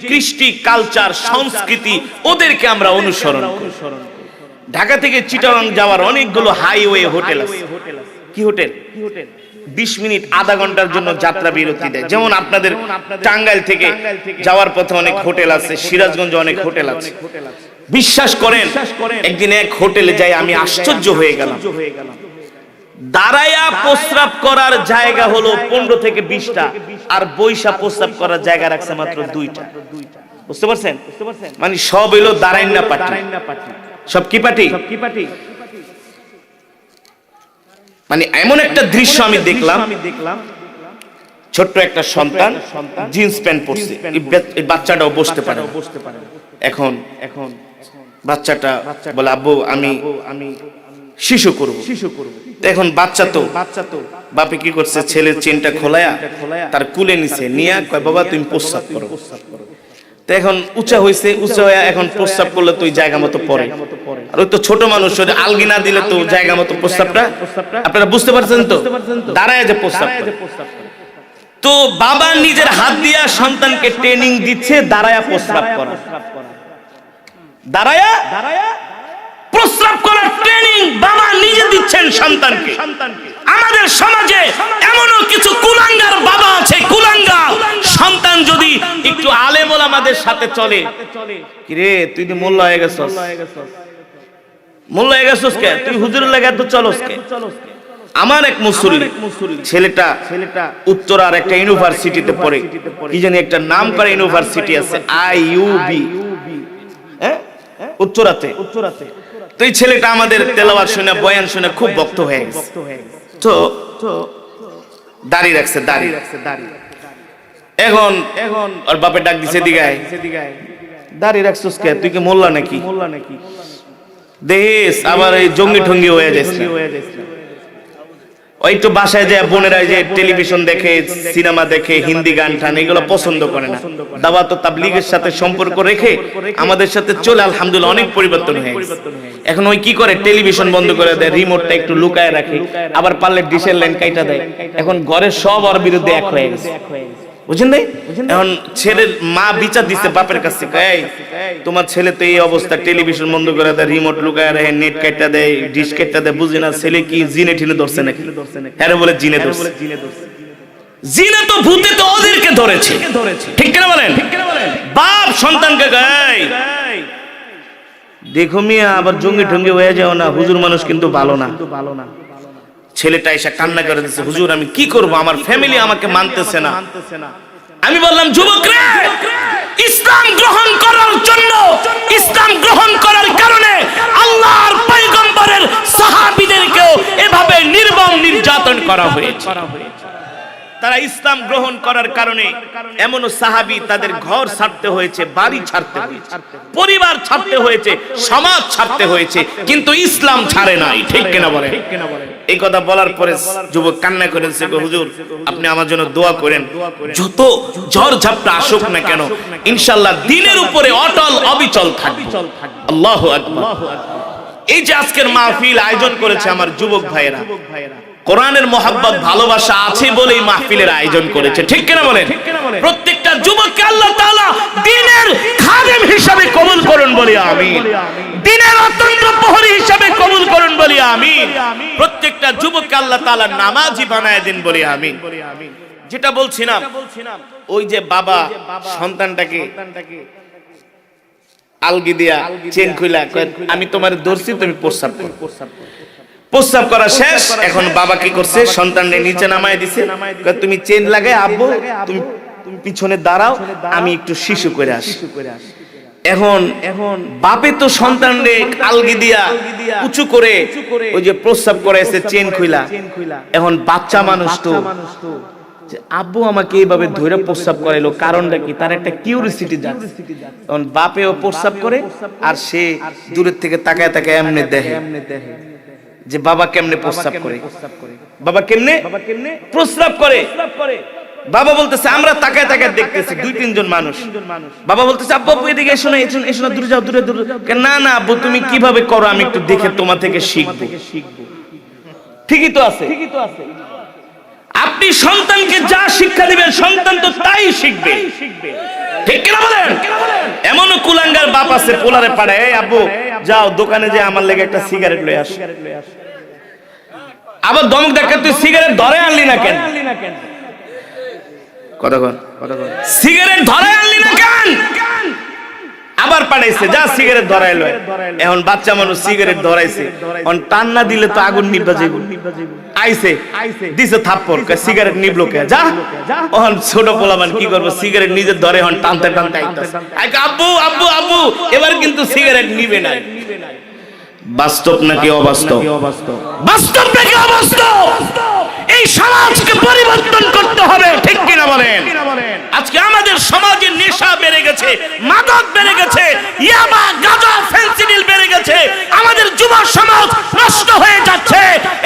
A: কৃষ্টি কালচার সংস্কৃতি ওদেরকে আমরা অনুসরণ করি। ঢাকা থেকে চিটাগাং যাওয়ার অনেকগুলো হাইওয়ে হোটেল আছে। কি হোটেল? 20 মিনিট আধা ঘন্টার জন্য যাত্রা বিরতি দেয়। যেমন আপনাদের টাঙ্গাইল থেকে যাওয়ার পথে অনেক হোটেল আছে, সিরাজগঞ্জে অনেক হোটেল আছে। বিশ্বাস করেন একদিন এক হোটেলে যাই আমি আশ্চর্য হয়ে গেলাম। দাঁড়ায়া প্রস্রাব করার জায়গা হলো 15 থেকে 20টা, আর বইসা প্রস্রাব করার জায়গা রাখছে মাত্র 2টা। বুঝতে পারছেন? মানে সব হলো দাঁড়াইন না পাটি। সব কি পাটি? মানে এমন একটা দৃশ্য আমি দেখলাম, ছোট্ট একটা সন্তান জিন্স প্যান্ট পরছে, এই বাচ্চাটাও বসতে পারে। এখন বাচ্চাটা বলে আব্বু আমি শিশু করব। এখন বাচ্চা তো বাপে কি করছে, ছেলের চেনটা খোলায়া তার কুলে নিছে, নিয়া কয় বাবা তুমি প্রস্রাব করো। তো এখন উঁচা হইছে, উঁচা হয়ে এখন প্রস্রাব করলে তো ওই জায়গা মতো পড়ে, আর ওই তো ছোট মানুষ আলগি না দিলে তো জায়গা মতো প্রস্রাবটা, আপনারা বুঝতে পারছেন তো? দাঁড়ায় যে প্রস্রাব। তো বাবা নিজের হাত দিয়া সন্তানকে ট্রেনিং দিচ্ছে দাঁড়ায়া প্রস্রাব করা, দাঁড়ায়া প্রস্রাব করার ট্রেনিং বাবা নিজে দিচ্ছেন সন্তানকে। আমাদের সমাজে এমনও কিছু কুলাঙ্গার বাবা আছে, কুলাঙ্গার সন্তান যদি একটু আলেম ওলামাদের সাথে চলে, কি রে তুই তো মোল্লা হয়ে গেছস, মোল্লা হয়ে গেছস কে? তুই হুজুরের লাগা তো চলস কে? আমার এক মুসল্লি ছেলেটা উত্তরার একটা ইউনিভার্সিটিতে পড়ে, কি জানি একটা নাম করা ইউনিভার্সিটি আছে আইইউবি, হ্যাঁ উত্তরাতে। তো এই ছেলেটা আমাদের তেলাওয়াত শুনে বয়ান শুনে খুব ভক্ত হয়ে গেছে। তো দাড়ি রাখছে, দাড়ি এখন ওর বাপে ডাক দিছে দিগায়, দাড়ি রাখছস কে? তুই কি মোল্লা নাকি? দেখিস আবার এই জঙ্গি ঠঙ্গি হয়ে যাচ্ছে। ওই তো বাসায় যায় বোনেরা যে টেলিভিশন দেখে, সিনেমা দেখে, হিন্দি গান টান এগুলো পছন্দ করে না। দাওয়াত ও তাবলীগের সাথে সম্পর্ক রেখে আমাদের সাথে চলে আলহামদুলিল্লাহ অনেক পরিবর্তন হয়ে গেছে। এখন ওই কি করে, টেলিভিশন বন্ধ করে দেয়, রিমোটটা একটু লুকায় রাখে, আবার পারলে ডিশের লাইন কাইটা দেয়। এখন ঘরের সব ওর বিরুদ্ধে এক হয়ে গেছে, বুঝেন নাই? এখন ছেলের মা বিচার দিচ্ছে বাপের কাছে, এই তোমার ছেলে তো এই অবস্থা, টেলিভিশন বন্ধ করে দেয়, রিমোট লুকায় রাখে, নেট কাটা দেয়, ডিশ কাটা দেয়, বুঝি না ছেলে কি জিনে ঠিনে ধরছে নাকি? হ্যাঁ বলে জিনে ধরছে। জিনে তো ভূতে তো ওদেরকে ধরেছে, ঠিক কিনা বলেন? বাপ সন্তানকে গায় দেখো মিয়া আবার জঙ্গি ঠঙ্গি হয়ে যাও না, হুজুর মানুষ কিন্তু ভালো না। ছেলেটা এসে কান্না করে দিচ্ছে, হুজুর আমি কি করব, আমার ফ্যামিলি আমাকে মানতেছে না। আমি বললাম যুবক রে, ইসলাম গ্রহণ করার জন্য, ইসলাম গ্রহণ করার কারণে আল্লাহর পয়গম্বরের সাহাবীদেরকেও এভাবে নির্মম নির্যাতন করা হয়েছে। তারা ইসলাম গ্রহণ করার কারণে এমনও সাহাবী তাদের ঘর ছাড়তে হয়েছে, বাড়ি ছাড়তে হয়েছে, পরিবার ছাড়তে হয়েছে, সমাজ ছাড়তে হয়েছে, কিন্তু ইসলাম ছাড়ে নাই। ঠিক কিনা বলেন? এই কথা বলার পরে যুবক কান্না করেছে, হুজুর আপনি আমার জন্য দোয়া করেন, যত ঝড় ঝাপটা আসুক না কেন ইনশাআল্লাহ দ্বীনের উপরে অটল অবিচল থাকব। আল্লাহু আকবার। এই যে আজকের মাহফিল আয়োজন করেছে আমার যুবক ভাইয়েরা, কোরআনের মহব্বত ভালোবাসা আছে বলেই মাহফিলের আয়োজন করেছে, ঠিক কিনা বলেন? প্রত্যেকটা যুবককে আল্লাহ তাআলা দ্বীনের খাদেম হিসাবে কবুল করুন বলি আমিন। দ্বীনের অতন্ত্র প্রহরী হিসাবে কবুল করুন বলি আমিন। প্রত্যেকটা যুবককে আল্লাহ তাআলা নামাজি বানায় দেন বলি আমিন। যেটা বলছিলাম, ওই যে বাবা সন্তানটাকে আলগি দিয়া চেন খুইলা আমি তোমার ধরছি, তুমি প্রস্রাব করো। প্রস্রাব করা শেষ, এখন বাবা কি করছে, সন্তানকে নিচে নামায় দিছে, তুমি চেন লাগায় আব্বু তুমি পিছনে দাঁড়াও, আমি একটু শিশু করে আসি। এখন বাপে তো সন্তানকে আলগি দিয়া উঁচু করে ওই যে প্রস্রাব করাইছে চেন খুইলা। এখন বাচ্চা মানুষ তো আব্বু আমাকে এইভাবে ধরে প্রস্রাব করাইলো, কারণটা কি? তার একটা কিউরিসিটি যাচ্ছে। তখন বাপেও প্রস্রাব করে আর সে দূরের থেকে তাকায় তাকায় এমনি দেখে যে বাবা কেমনে প্রস্রাব করে, বাবা কেমনে প্রস্রাব করে। বাবা বলতেছে আমরা তাকায় তাকায় দেখতেছি, 2-3 জন মানুষ। বাবা বলতেছে আব্বু আব্বু এদিকে এসো না, এসো না, দূরে যাও, দূরে দূরে। না না আব্বু তুমি কিভাবে করো আমি একটু দেখে তোমার থেকে শিখবো। ঠিকই তো আছে। আপনি সন্তানকে যা শিক্ষা দিবেন সন্তান তো তাই শিখবে, ঠিক কিনা বলেন? এমনও কুলাঙ্গার বাপ আছে পোলারে পাড়ায়, এই আব্বু যাও দোকানে যে আমার লেগে একটা সিগারেট লয়ে আস। আবার দমক দেখা তুই সিগারেট ধরে আনলি না কেন? কতক্ষণ সিগারেট ধরে আনলি না কেন? আবার পাঠাইছে যা সিগারেট ধরাইলো। এখন বাচ্চা মানুষ সিগারেট ধরাইছে, অন টান না দিলে তো আগুন নিভা যাবে। আইছে দিছে থাপ্পড়, সিগারেট নিভলো কে? যা। এখন ছোট পোলামান কি করবো, সিগারেট নিজে ধরে এখন টানতে টানতে আইতাছে, আব্বু আব্বু আব্বু এবার কিন্তু সিগারেট নিবে না। বাস্তব নাকি অবাস্তব? বাস্তব নাকি অবাস্তব? এই সমাজকে পরিবর্তন করতে হবে, ঠিক কিনা বলেন? আজকে আমাদের সমাজে নেশা বেড়ে গেছে, মাদক বেড়ে গেছে, ইয়াবা গাঁজা ফেন্সিডিল বেড়ে গেছে, আমাদের যুব সমাজ নষ্ট হয়ে যাচ্ছে।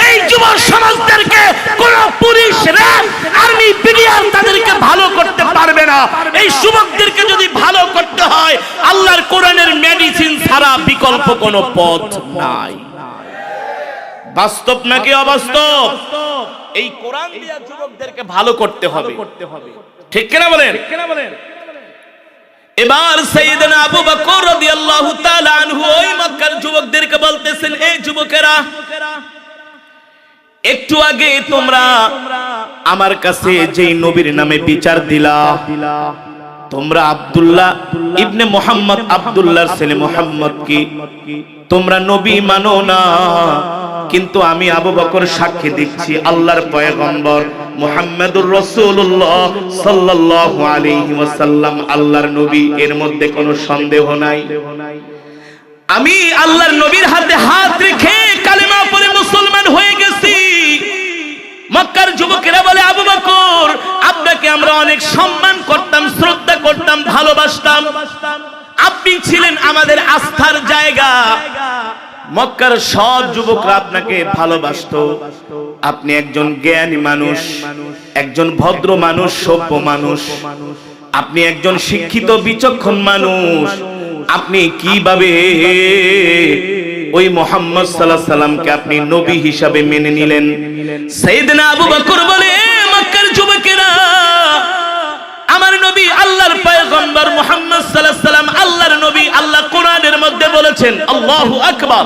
A: এই যুব সমাজদেরকে কোন পুলিশ, র্যাব, আর্মি, বিডিআর তাদেরকে ভালো করতে পারবে না। এই যুবকদেরকে যদি ভালো করতে হয় আল্লাহর কোরআনের মেডিসিন ছাড়া বিকল্প কোনো পথ নাই। বাস্তব নাকি অবাস্তব? এই কোরআন দিয়া যুবকদেরকে ভালো করতে হবে, ঠিক কিনা বলেন? এবার সাইয়েদনা আবু বকর রাদিয়াল্লাহু তাআলা আনহু ওই মক্কার যুবকদেরকে বলতেছেন, এই যুবকেরা একটু আগে তোমরা আমার কাছে যেই নবীর নামে বিচার দিলা, তোমরা আব্দুল্লাহ ইবনে মুহাম্মদ, আব্দুল্লাহর ছেলে মুহাম্মদ কি তোমরা নবী মানো না, কিন্তু আমি আবু বকর সাক্ষী দিচ্ছি আল্লাহর পয়গম্বর মুহাম্মদুর রাসূলুল্লাহ সাল্লাল্লাহু আলাইহি ওয়াসাল্লাম আল্লাহর নবী, এর মধ্যে কোনো সন্দেহ নাই। আমি আল্লাহর নবীর হাতে হাত রেখে কালেমা পড়ে মুসলমান হয়ে গেছি। মক্কার যুবকেরা বলে আবু বকর আপনাকে আমরা অনেক সম্মান করতাম, শ্রদ্ধা করতাম, ভালোবাসতাম, আপনি ছিলেন আমাদের আস্থার জায়গা। মক্কার সব যুবকরা আপনাকে ভালোবাসতো। আপনি একজন জ্ঞানী মানুষ, একজন ভদ্র মানুষ, সভ্য মানুষ, আপনি একজন শিক্ষিত বিচক্ষণ মানুষ। আপনি কিভাবে ওই মুহাম্মদ সাল্লাল্লাহু আলাইহি সাল্লামকে আপনি নবী হিসাবে মেনে নিলেন? সাইয়েদনা আবু বকর বলে মক্কার যুবকেরা আমার নবী আল্লাহর পয়গম্বর মুহাম্মদ সাল্লাল্লাহু আলাইহি সাল্লাম আল্লাহর নবী, আল্লাহ কোরআনের মধ্যে বলেছেন আল্লাহু আকবার।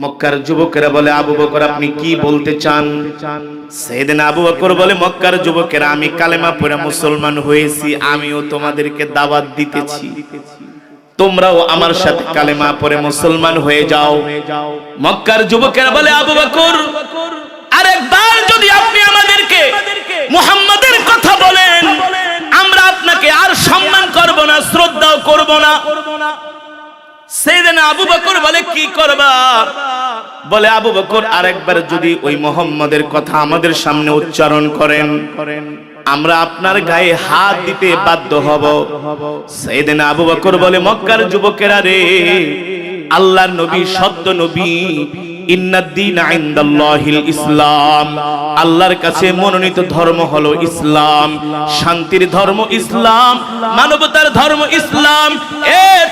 A: মক্কার যুবকেরা বলে আবু বকর আপনি কি বলতে চান? সাইয়েদনা আবু বকর বলে মক্কার যুবকেরা আমি কালেমা পড়ে মুসলমান হয়েছি, আমিও তোমাদেরকে দাওয়াত দিতেছি, তোমরাও আমার সাথে কালেমা পড়ে মুসলমান হয়ে যাও। মক্কার যুবকেরা বলে আবু বকর আরেকবার যদি আপনি আমাদেরকে মুহাম্মাদের কথা বলেন আমরা আপনাকে আর সম্মান করব না, শ্রদ্ধাও করব না। সাইয়েদনা আবু বকর বলে কি করবা? বলে আবু বকর আরেকবার যদি ওই মুহাম্মাদের কথা আমাদের সামনে উচ্চারণ করেন আমরা আপনার গায়ে হাত দিতে বাধ্য হব। সাইয়েদনা আবু বকর বলে মক্কার যুবকেরা রে, আল্লাহর নবী সত্য নবী, ইন্নাদ-দীনা ইনদাল্লাহিল ইসলাম, আল্লাহর কাছে মনোনীত ধর্ম হলো ইসলাম, শান্তির ধর্ম ইসলাম, মানবতার ধর্ম ইসলাম।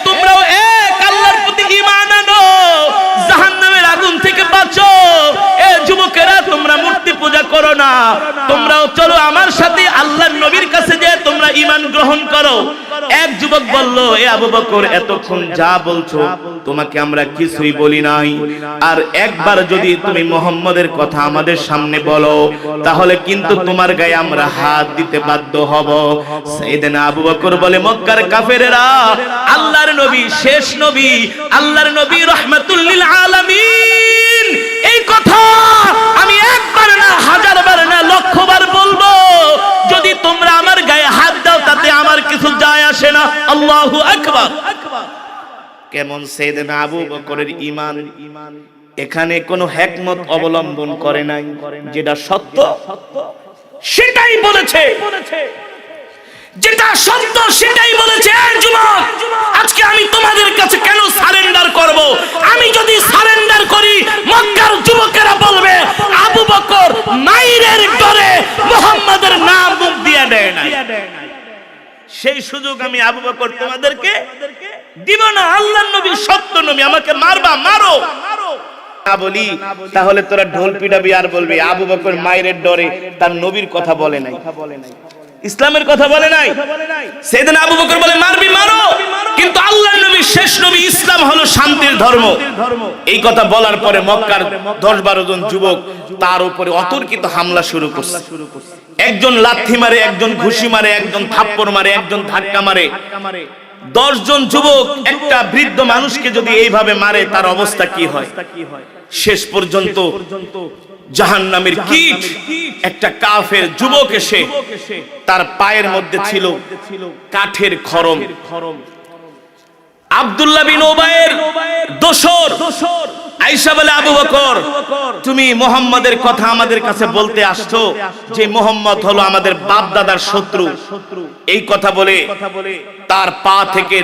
A: তোমরাও এক আল্লাহর প্রতি ঈমান আনো, জাহান্নামের আগুন থেকে বাঁচো। যুবক না, তোমরাও চলো আমার সাথে আল্লাহর নবীর কাছে যে তোমরা ঈমান গ্রহণ করো। এক যুবক বলল, এ আবু বকর, এতক্ষণ যা বলছো তোমাকে আমরা কিছুই বলি নাই, আর একবার যদি তুমি মুহাম্মদের কথা আমাদের সামনে বলো তাহলে কিন্তু তোমার গায়ে আমরা হাত দিতে বাধ্য হব। সাইয়েদনা আবু বকর বলে, মক্কার কাফেরেরা, আল্লাহর নবী শেষ নবী, আল্লাহর নবী রাহমাতুল লিল আলামিন, এই কথা আমি একবার না, হাজারবার না, লক্ষবার বলবো। যদি তোমরা আমার গায়ে হাত দাও তাতে আমার কিছু যায় আসে না। আল্লাহু আকবার। কেমন সাইয়েদনা আবু বকরের ঈমান! এখানে কোনো হিকমত অবলম্বন করে নাই, যেটা সত্য সেটাই বলেছে, যেটা সত্য সেটাই বলেছে। যুবক, আজকে আমি তোমাদের কাছে কেন সারেন্ডার করব? আমি যদি সারেন্ডার করি, মক্কার যুবকেরা বলবে আবু বকর মাইরের ডরে মুহাম্মাদের নাম মুখ দিয়ে দেয় না। সেই সুযোগ আমি আবু বকর তোমাদেরকে দিব না। আল্লাহর নবী সত্য নবী, আমাকে মারবা মারো না বলি তাহলে তোরা ঢোল পিটাবি আর বলবি আবু বকর মাইরের ডরে তার নবীর কথা বলে নাই, ইসলামের কথা বলে নাই। সেদিন আবু বকর বলে মারবি মারো, কিন্তু আল্লাহর নবী শেষ নবী, ইসলাম হলো শান্তির ধর্ম। এই কথা বলার পরে মক্কার 10-12 জন যুবক তার উপরে অতর্কিত হামলা শুরু করছে। একজন লাথি মারে, একজন ঘুষি মারে, একজন থাপ্পড় মারে, একজন ধাক্কা মারে। 10 জন যুবক একটা বৃদ্ধ মানুষকে যদি এইভাবে মারে তার অবস্থা কি হয়? শেষ পর্যন্ত জাহান্নামের কীট একটা কাফের যুবক এসে তার পায়ের মধ্যে ছিল কাঠের খড়ম। আব্দুল্লাহ বিন উবাইয়ের দোসর আয়েশা বলে, আবু বকর, তুমি মুহাম্মাদের কথা আমাদের কাছে বলতে আসছো যে মুহাম্মদ হলো আমাদের বাপ দাদার শত্রু। এই কথা বলে তার পা থেকে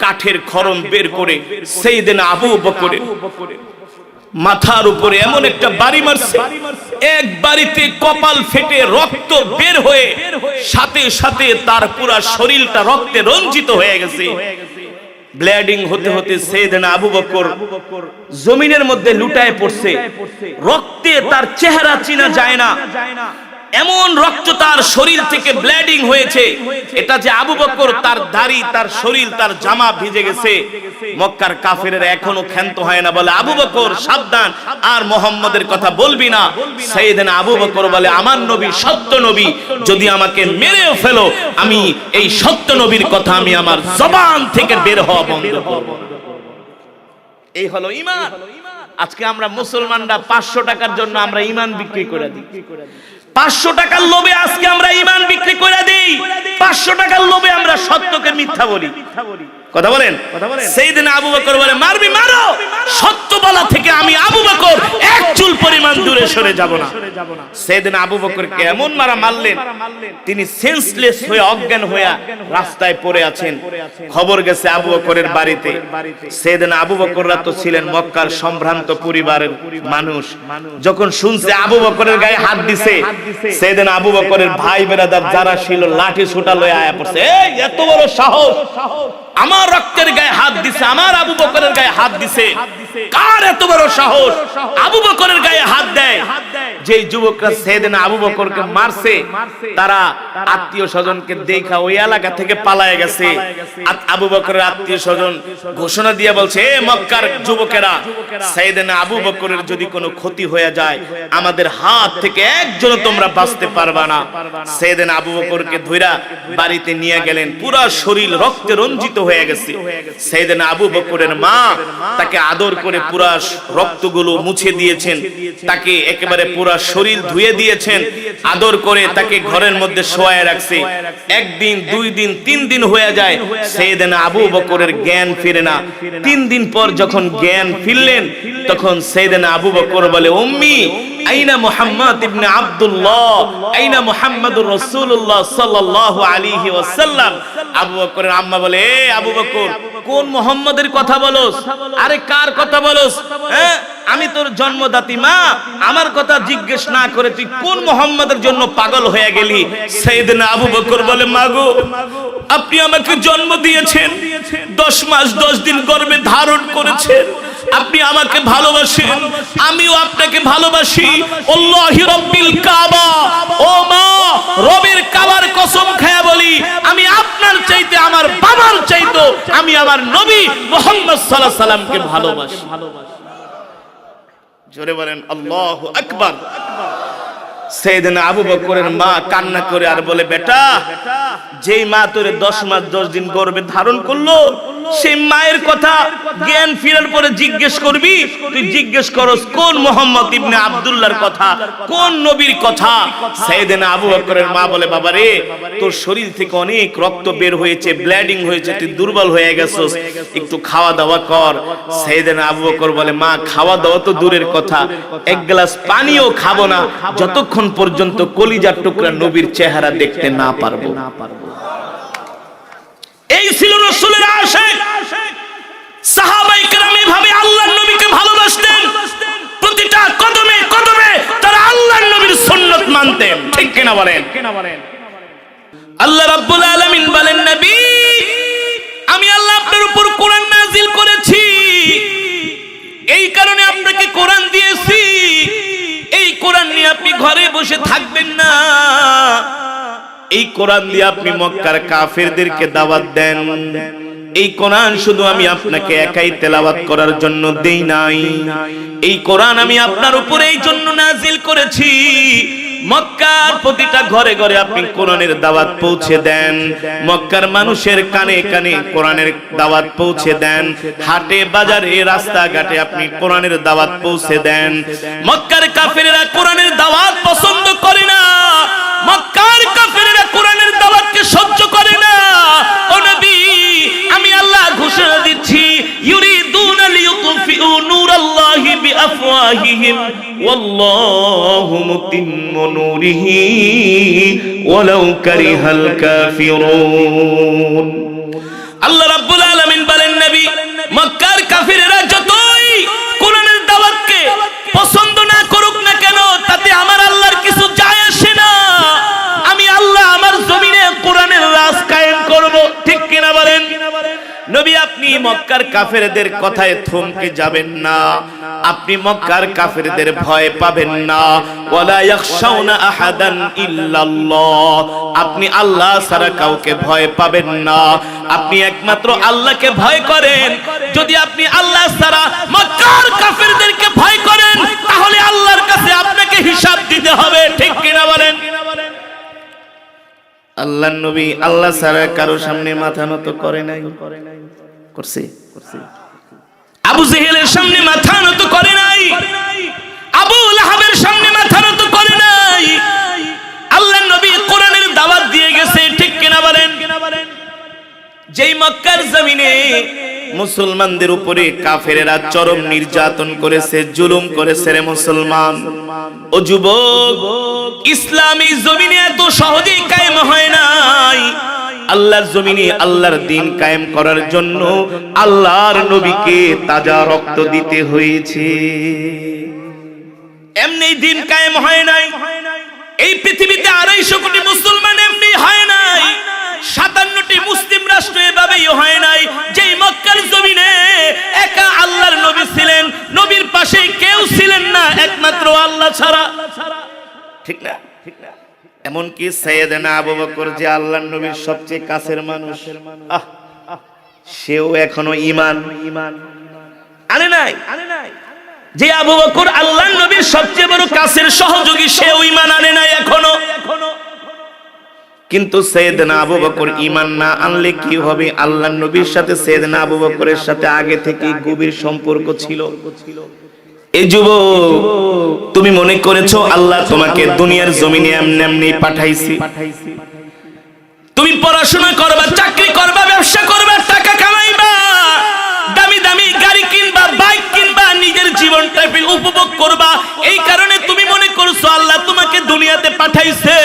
A: কাঠের খড়ম বের করে সাইয়েদনা আবু বকরের মাথার উপরে এমন একটা বাড়ি মারছে, এক বাড়িতে কপাল ফেটে রক্ত বের হয়ে সাথে সাথে তার পুরা শরীরটা রক্তে রঞ্জিত হয়ে গেছে। ব্লিডিং হতে হতে সাইয়েদনা আবু বকর জমিনের মধ্যে লুটায় পড়ছে। রক্তে তার চেহারা চেনা যায় না, এমন রক্ত তার শরীর থেকে ব্লিডিং হয়েছে। এটা যে আবু বকর, তার দাড়ি, তার শরীর, তার জামা ভিজে গেছে। মক্কার কাফেরেরা এখনো ক্ষান্ত হয় না, বলে আবু বকর সাবধান, আর মুহাম্মাদের কথা বলবি না। সাইয়েদনা আবু বকর বলে, আমার নবী সত্য নবী, যদি আমাকে মেরেও ফেলো আমি এই সত্য নবীর কথা আমি আমার জবান থেকে বের হওয়া বন্ধ করব। এই হলো ঈমান। আজকে আমরা মুসলমানরা 500 টাকার জন্য আমরা ঈমান বিক্রি করে দিই। 500 টাকার লোভে আজকে আমরা ঈমান বিক্রি করে দিই। 500 টাকার লোভে আমরা সত্যকে মিথ্যা বলি। কথা বলেন। সাইয়েদনা আবু বকর বলে, মারবি মারো, সত্য বলা থেকে আমি আবু বকর এক চুল পরিমাণ দূরে সরে যাব না। সাইয়েদনা আবু বকরকে এমন মারা মারলেন, তিনি সেন্সলেস হয়ে অজ্ঞান হয়ে রাস্তায় পড়ে আছেন। খবর গেছে আবু বকরের বাড়িতে। সাইয়েদনা আবু বকররা তো ছিলেন মক্কার সম্ভ্রান্ত পরিবারের মানুষ। যখন শুনছে আবু বকরের গায়ে হাত দিছে, সাইয়েদনা আবু বকরের ভাই বেরাদার যারা ছিল লাঠি ছুটা লয়ে আয়া পড়ছে। এই এত বড় সাহস, আমার রক্তের গায়ে হাত দিছে, আমার আবু বকরের গায়ে হাত দিছে, কার এত বড় সাহস আবু বকরের গায়ে হাত দেয়? যেই যুবকরা সাইয়েদনা আবু বকরকে মারছে তারা আত্মীয় স্বজনকে দেখা ওই এলাকা থেকে পালায়ে গেছে। আবু বকরের আত্মীয় স্বজন ঘোষণা দিয়ে বলছে, এ মক্কার যুবকেরা, সাইয়েদনা আবু বকরের যদি কোনো ক্ষতি হয়ে যায় আমাদের হাত থেকে একজন তোমরা বাঁচতে পারবা না। সাইয়েদনা আবু বকরকে ধইরা বাড়িতে নিয়ে গেলেন, পুরা শরীর রক্তে রঞ্জিত হয়ে গেছে। সাইয়েদনা আবু বকরের মা তাকে আদর করে পুরা রক্তগুলো মুছে দিয়েছেন, তাকে একেবারে পুরা শরীর ধুয়ে দিয়েছেন, আদর করে তাকে ঘরের মধ্যে শোয়ায় রাখছে। একদিন, 2 দিন, 3 দিন হয়ে যায়, সাইয়েদনা আবু বকরের জ্ঞান ফিরে না। 3 দিন পর যখন জ্ঞান ফিরলেন তখন সাইয়েদনা আবু বকর বলে, উম্মি আইনা মুহাম্মদ ইবনে আব্দুল্লাহ, আইনা মুহাম্মাদুর রাসূলুল্লাহ সাল্লাল্লাহু আলাইহি ওয়াসাল্লাম। আবু বকরের আম্মা বলে, এ আবু বকর, কোন মুহাম্মাদের কথা বলস? আরে কার কথা বলস? হ্যাঁ, আমি তোর জন্মদাত্রী মা, আমার কথা জিজ্ঞেস না করে তুই কোন মুহাম্মাদের জন্য পাগল হয়ে গেলি? সাইয়েদনা আবু বকর বলে, মাগো, আপনি আমাকে জন্ম দিয়েছেন, 10 মাস 10 দিন গর্ভে ধারণ করেছেন, আপনি আমাকে ভালোবাসেন, আমিও আপনাকে ভালোবাসি। আল্লাহি রাব্বিল কাবা, ও মা, রবের কাবার কসম খায়া বলি, আমি আপনার চাইতে, আমার বাবার চাইতে আমি আমার নবী মুহাম্মদ সাল্লাল্লাহু আলাইহি সাল্লামকে ভালোবাসি। জোরে বলেন আল্লাহু আকবার। সাইয়েদনা আবু বকরের মা কান্না করে আর বলে, বেটা, যেই মা তোরে 10 মাস 10 দিন গর্ভে ধারণ করলো, সেই মায়ের কথা জ্ঞান ফিরার পরে জিজ্ঞেস করবি? তুই জিজ্ঞেস করস কোন মুহাম্মদ ইবনে আব্দুল্লাহর কথা, কোন নবীর কথা? সাইয়েদনা আবু বকরের মা বলে, বাবা রে, তোর শরীর থেকে অনেক রক্ত বের হয়েছে, ব্লিডিং হয়েছে, তুই দুর্বল হয়ে গেছস, একটু খাওয়া দাওয়া কর। সাইয়েদনা আবু বকর বলে, মা, খাওয়া দাওয়া তো দূরের কথা, এক গ্লাস পানিও খাবো না যতক্ষণ পর্যন্ত কলিজার টুকরা নবীর চেহারা দেখতে না পারবো। এই ছিল রাসূলের আশিক। সাহাবায়ে কেরাম এভাবে আল্লাহর নবীকে ভালোবাসতেন। প্রতিটা কদমে কদমে তারা আল্লাহর নবীর সুন্নাত মানতেন। ঠিক কিনা বলেন? আল্লাহ রাব্বুল আলামিন বলেন, নবী, আমি আল্লাহ আপনার উপর কোরআন নাযিল করেছি, এই কারণে আপনাকে কোরআন দিয়েছি। এই কোরআন নিয়ে আপনি ঘরে বসে থাকবেন না, এই কোরআন দিয়ে আপনি মক্কার কাফেরদেরকে দাওয়াত দেন। এই কোরআন শুধু আমি আপনাকে একাই তেলাওয়াত করার জন্য দেই নাই, এই কোরআন আমি আপনার উপরে এই জন্য নাযিল করেছি, মক্কার প্রতিটা ঘরে ঘরে আপনি কোরআনের দাওয়াত পৌঁছে দেন, মক্কার মানুষের কানে কানে কোরআনের দাওয়াত পৌঁছে দেন, হাটে বাজারে রাস্তাঘাটে আপনি কোরআনের দাওয়াত পৌঁছে দেন। মক্কার কাফেরেরা কোরআনের দাওয়াত পছন্দ করে না, মক্কার কাফেরেরা কোরআনের দাওয়াতকে সহ্য করে না। ও নবী, আমি আল্লাহ ঘোষণা দিচ্ছি, ইউরিদুনা লিইউতফিউ নূরাল্লাহি বিআফওয়াহিহিম ওয়াল্লাহু মুতিম্মু নূরিহি ওয়ালাউ কারিহাল কাফিরুন। আল্লাহ রাব্বুল আলামিন বলেন, নবী, মক্কার কাফেরেরা যতই কোরআনের দাওয়াতকে পছন্দ না করুক না কেন, তাতে আমার আল্লাহর কিছু যায় আসে না। আমি আল্লাহ আমার জমিনে কোরআনের রাজ কায়েম করব। ঠিক কিনা বলেন? নবী, আপনি মক্কার কাফেরদের কথায় থমকে যাবেন না, আপনি মক্কার কাফেরদের ভয় পাবেন না। ওয়ালা ইয়াখশাউনা আহাদান ইল্লাল্লাহ, আপনি আল্লাহ ছাড়া কাউকে ভয় পাবেন না, আপনি একমাত্র আল্লাহকে ভয় করেন। যদি আপনি আল্লাহ ছাড়া মক্কার কাফেরদেরকে ভয় করেন, তাহলে আল্লাহর কাছে আপনাকে হিসাব দিতে হবে। ঠিক কিনা বলেন? আল্লাহর নবী আল্লাহ ছাড়া কারো সামনে মাথা নত করে নাই, করছে? আবু জেহেলের সামনে মাথা নত করে নাই, আবু লাহাবের সামনে মাথা নত করে নাই। আল্লাহর নবী কোরআনের দাওয়াত দিয়ে গেছে। ঠিক কিনা বলেন? যেই মক্কার জমিনে মুসলমানদের উপরে কাফেরেরা চরম নির্যাতন করেছে, জুলুম করেছে রে মুসলমান, ও যুবক, ইসলামী জমিনে এত সহজেই কায়েম হয় নাই। আল্লাহর জমিনে আল্লাহর দ্বীন কায়েম করার জন্য আল্লাহর নবীকে তাজা রক্ত দিতে হয়েছে। এমনি দ্বীন কায়েম হয় নাই। এই পৃথিবীতে 250 কোটি মুসলমান এমনি হয় নাই। 57টি মুসলিম রাষ্ট্র এভাবেই হয় নাই। যেই মক্কার জমিনে একা আল্লাহর নবী ছিলেন, নবীর পাশে কেউ ছিলেন না একমাত্র আল্লাহ ছাড়া। ঠিক না? এমনকি সাইয়েদনা আবু বকর, যে আল্লাহর নবীর সবচেয়ে কাছের মানুষ, সেও এখনো ঈমান আনে নাই। যে আবু বকর আল্লাহর নবীর সবচেয়ে বড় কাছের সহযোগী, সেও ঈমান আনে নাই এখনো। কিন্তু সাইয়েদনা আবু বকর ঈমান না আনলে কি হবে? আল্লাহর নবীর সাথে সাইয়েদনা আবু বকরের সাথে আগে থেকেই গভীর সম্পর্ক ছিল। এই যুবক, তুমি মনে করেছো আল্লাহ তোমাকে দুনিয়ার জমিনে এমনি এমনি পাঠাইছে? তুমি পড়াশোনা করবা, চাকরি করবা, ব্যবসা করবা, টাকা কামাইবা, দামি দামি গাড়ি কিনবা, বাইক কিনবা, নিজের জীবনটা উপভোগ করবা, এই কারণে তুমি মনে করছো আল্লাহ তোমাকে দুনিয়াতে পাঠাইছে?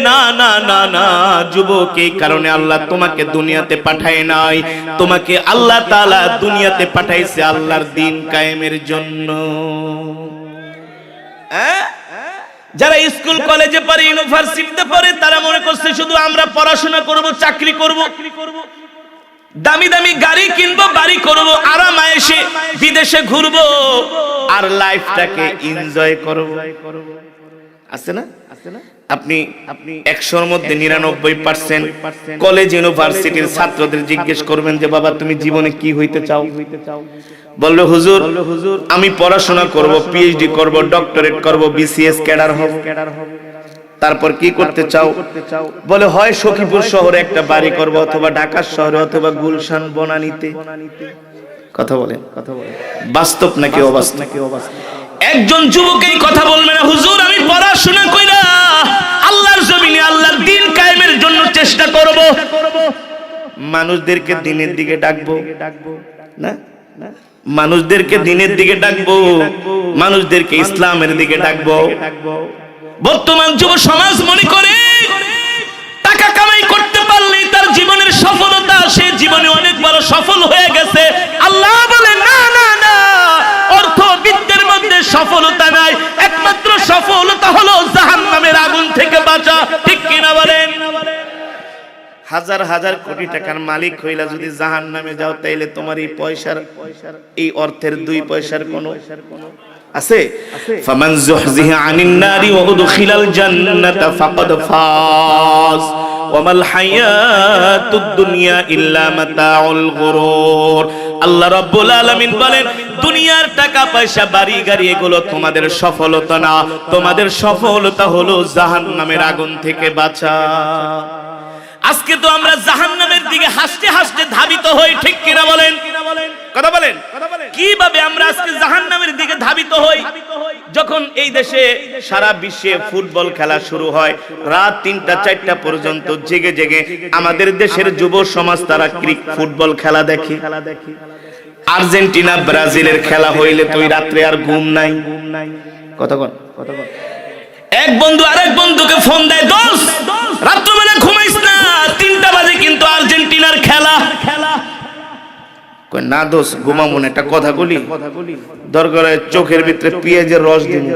A: না না না না যুবক, এই কারণে আল্লাহ তোমাকে দুনিয়াতে পাঠায় নাই। তোমাকে আল্লাহ তাআলা দুনিয়াতে পাঠাইছে আল্লাহর দ্বীন কায়েমের জন্য। যারা স্কুল কলেজে পড়ে, ইউনিভার্সিটিতে পড়ে, তারা মনে করছে শুধু আমরা পড়াশোনা করব, চাকরি করব। দামি দামি গাড়ি কিনবো, বাড়ি করবো, আরাম আয়েশে বিদেশে ঘুরবো, আর লাইফটাকে এনজয় করবো। আছে না? আপনি 100-র মধ্যে 99% কলেজ ইউনিভার্সিটির ছাত্রদের জিজ্ঞেস করবেন যে বাবা তুমি জীবনে কি হইতে চাও? বলবে হুজুর আমি পড়াশোনা করব, পিএইচডি করব, ডক্টরেট করব, বিসিএস ক্যাডার হব। তারপর কি করতে চাও? বলে হয় সখীপুর শহরে একটা বাড়ি করব, অথবা ঢাকা শহরে, অথবা গুলশান বনানীতে। কথা বলেন বাস্তব নাকি অবাস্তব? একজন যুবক এই কথা বলবে না, হুজুর আমি পড়াশোনা কইরা আল্লাহর জমিনে আল্লাহর দ্বীন কায়েমের জন্য চেষ্টা করব, মানুষদেরকে দ্বীনের দিকে ডাকবো না, মানুষদেরকে দ্বীনের দিকে ডাকবো, মানুষদেরকে ইসলামের দিকে ডাকবো। বর্তমান যুব সমাজ মনে করে টাকা কামাই করতে পারলেই তার জীবনের সফলতা, সে জীবনে অনেক বড় সফল হয়ে গেছে। আল্লাহ বলে না না না, অর্থবিদ্যের মধ্যে সফলতা নাই, একমাত্র সফলতা হলো জাহান্নামের আগুন থেকে বাঁচা। ঠিক কিনা বলেন? হাজার হাজার কোটি টাকার মালিক হইলা যদি জাহান্নামে যাও, তাইলে তোমার এই পয়সার, এই অর্থের 2 পয়সার কোনো আছে? ফামান যুহজিহা আনিন নারি ওয়া উদখিলাল জান্নাতা ফাকাদ ফাজ ওয়া মাল হায়াতুদ দুনিয়া ইল্লা মাতাউল গুরুর। আল্লাহ রাব্বুল আলামিন বলেন দুনিয়ার টাকা পয়সা বাড়ি গাড়ি এগুলো তোমাদের সফলতা না, তোমাদের সফলতা হলো জাহান্নামের আগুন থেকে বাঁচা। আজকে তো আমরা জাহান্নামের দিকে হাসতে হাসতে ধাবিত হই। ঠিক কিনা বলেন? কথা বলেন। কিভাবে আমরা আজকে জাহান্নামের দিকে ধাবিত হই? যখন এই দেশে সারা বিশ্বে ফুটবল খেলা শুরু হয়, রাত 3টা-4টা পর্যন্ত জেগে জেগে আমাদের দেশের যুব সমাজ তারা ফুটবল খেলা দেখে। আর্জেন্টিনা ব্রাজিলের খেলা হইলে তো রাত্রে আর ঘুম নাই। কথা বল। এক বন্ধু আরেক বন্ধুকে ফোন দেয়, দোস্ত রাত্রবেলা ঘুমাইস না, 3টা বাজে কিন্তু আর্জেন্টিনার খেলা। কই না দোস্ত ঘুমাবো না, একটা কথা বলি, দরকার চোখের ভিতরে পেঁয়াজের রস দিমু,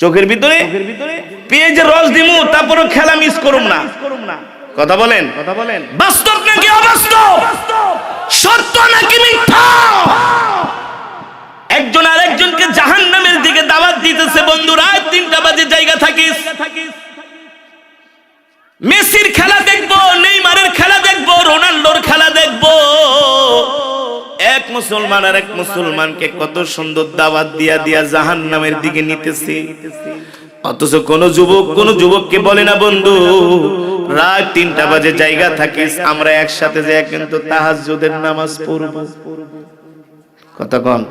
A: চোখের ভিতরে পেঁয়াজের রস দিমু, তারপরও খেলা মিস করুম না। কথা বলেন। বাস্তব নাকি অবাস্তব? সত্য নাকি মিথ্যা? একজন আরেকজনকে জাহান্নামের দিকে দাওয়াত দিতেছে, বন্ধু রাত 3টা বাজে জায়গা থাকিস, মেসির খেলা দেখবো, নেইমারের খেলা দেখবো, রোনাল্ডোর খেলা দেখবো। এক মুসলমান আর এক মুসলমানকে কত সুন্দর দাওয়াত দিয়া দিয়া জাহান্নামের দিকে নিতেছে, অথচ কোন যুবককে বলে না বন্ধু রাত 3টা বাজে জায়গা থাকিস, আমরা একসাথে যাই কিন্তু তাহাজ্জুদের নামাজ পড়ব। কথা কন।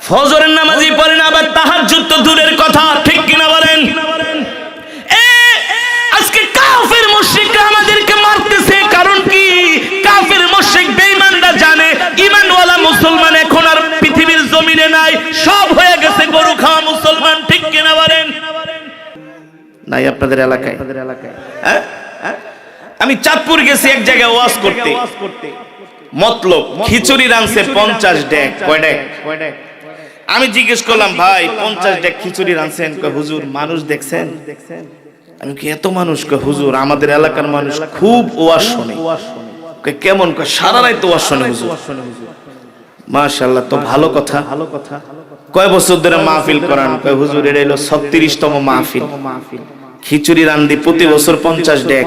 A: ফজরের নামাজই পড়ে না, আবার তাহাজ্জুদ তো দূরের কথা। ঠিক কিনা বলেন? আজকে কাফের মুশরিকরা আমাদেরকে মারতেছে, কারণ কি? কাফের মুশরিক বেঈমানরা জানে ঈমানওয়ালা মুসলমান এখন আর পৃথিবীর জমিনে নাই, সব হয়ে গেছে গরু খাওয়া মুসলমান। ঠিক কিনা বলেন? নাই আপনাদের এলাকায়? আমি চাঁদপুর গেছি এক জায়গায় ওয়াজ করতে, মতলব খিচুড়ি রাঁধছে 50 ডেক। কয় ডেক? আমি জিজ্ঞেস করলাম ভাই 50 ডেক খিচুড়ি রাঁধছেন? কয় হুজুর মানুষ দেখছেন? আমি কি এত মানুষ? কয় হুজুর আমাদের এলাকার মানুষ খুব ওয়াজ শুনে। কয় কেমন? কয় সারা রাত ওয়াজ শুনে হুজুর। মাশাআল্লাহ, তো ভালো কথা। কয় বছর ধরে মাহফিল করান? কয় হুজুর এটা হলো 36তম মাহফিল। খিচুড়ি রাঁধি প্রতি বছর 50 ডেক।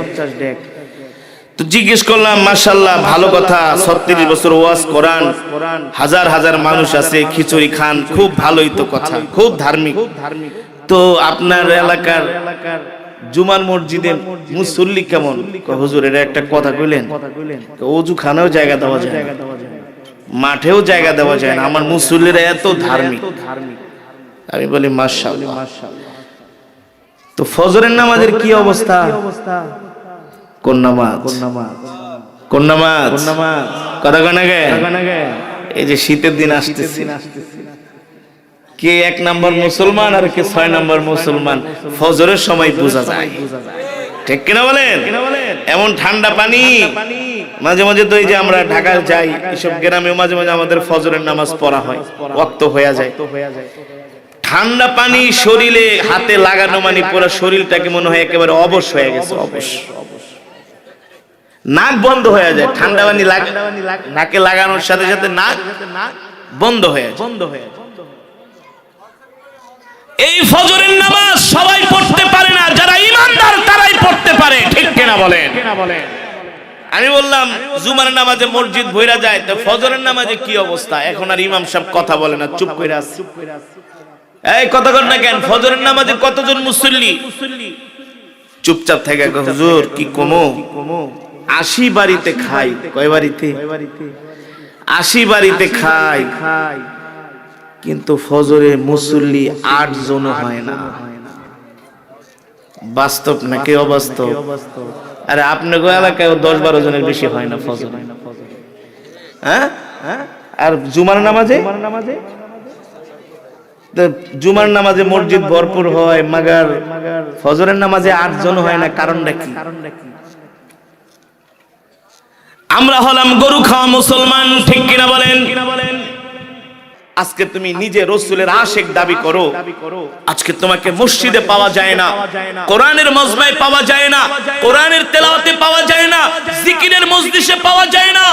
A: তো জিজ্ঞেস করলাম মাশাআল্লাহ ভালো কথা, 36 বছর ওয়াজ করান, হাজার হাজার মানুষ আছে, খিচুড়ি খান, খুব ভালোই তো কথা, খুব ধার্মিক। তো আপনার এলাকার জুমার মসজিদে মুসল্লি কেমন? হুজুর এটা একটা কথা কইলেন, ওযু খানেও জায়গা দেওয়া যায় না, মাঠেও জায়গা দেওয়া যায় না, আমার মুসল্লিরা এত ধার্মিক। আমি বলি মাশাআল্লাহ। তো ফজরের নামাজের কি অবস্থা? কোন নামাজ? কথা কয় না গে? এই যে শীতের দিন আসতেছে, কে 1 নম্বর মুসলমান আর কে 6 নম্বর মুসলমান ফজরের সময় বোঝা যায়। ঠিক কিনা বলেন? এমন ঠান্ডা পানি, মাঝে মাঝে তো এই যে আমরা ঢাকা যাই, এসব গ্রামে মাঝে মাঝে আমাদের ফজরের নামাজ পড়া হয়, ওয়াক্ত হয়ে যায়। ঠান্ডা পানি শরীরে হাতে লাগানো মানে পুরো শরীরটাকে মনে হয় একেবারে অবশ হয়ে গেছে, অবশ। নাক বন্ধ হয়ে যায়, ঠান্ডা পানি নাকে লাগানোর সাথে সাথে নাক বন্ধ হয়ে যায়। এই ফজরের নামাজ সবাই পড়তে পারে না, যারা ঈমানদার তারাই পড়তে পারে, ঠিক কিনা বলেন? আমি বললাম জুমার নামাজে মসজিদ ভইরা যায়, তো ফজরের নামাজে কি অবস্থা? এখন আর ইমাম সাহেব কথা বলে না, চুপ করে আছে। এই কথা কর না কেন? ফজরের নামাজে কতজন মুসল্লি? চুপচাপ থেকে হুজুর কি কমো 80 বাড়িতে খাই। কয় বাড়িতে? 80 বাড়িতে খাই, কিন্তু ফজরে মুসল্লি 8 জন হয় না। বাস্তব নাকি অবাস্তব? আরে আপনার এলাকায় 10-12 জনের বেশি হয় না ফজর। হ্যাঁ, আর জুমার নামাজে জুমার নামাজে মসজিদ ভরপুর হয়, মাগার ফজরের নামাজে 8 জন হয় না। কারণটা কি? আমরা হলাম গরু খাওয়া মুসলমান, ঠিক কিনা বলেন? আজকে তুমি নিজে রাসূলের আশিক দাবি করো, আজকে তোমাকে মসজিদে পাওয়া যায় না, কোরআনের মজমায় পাওয়া যায় না, কোরআনের তেলাওয়াতে পাওয়া যায় না, জিকিরের মজলিসে পাওয়া যায় না,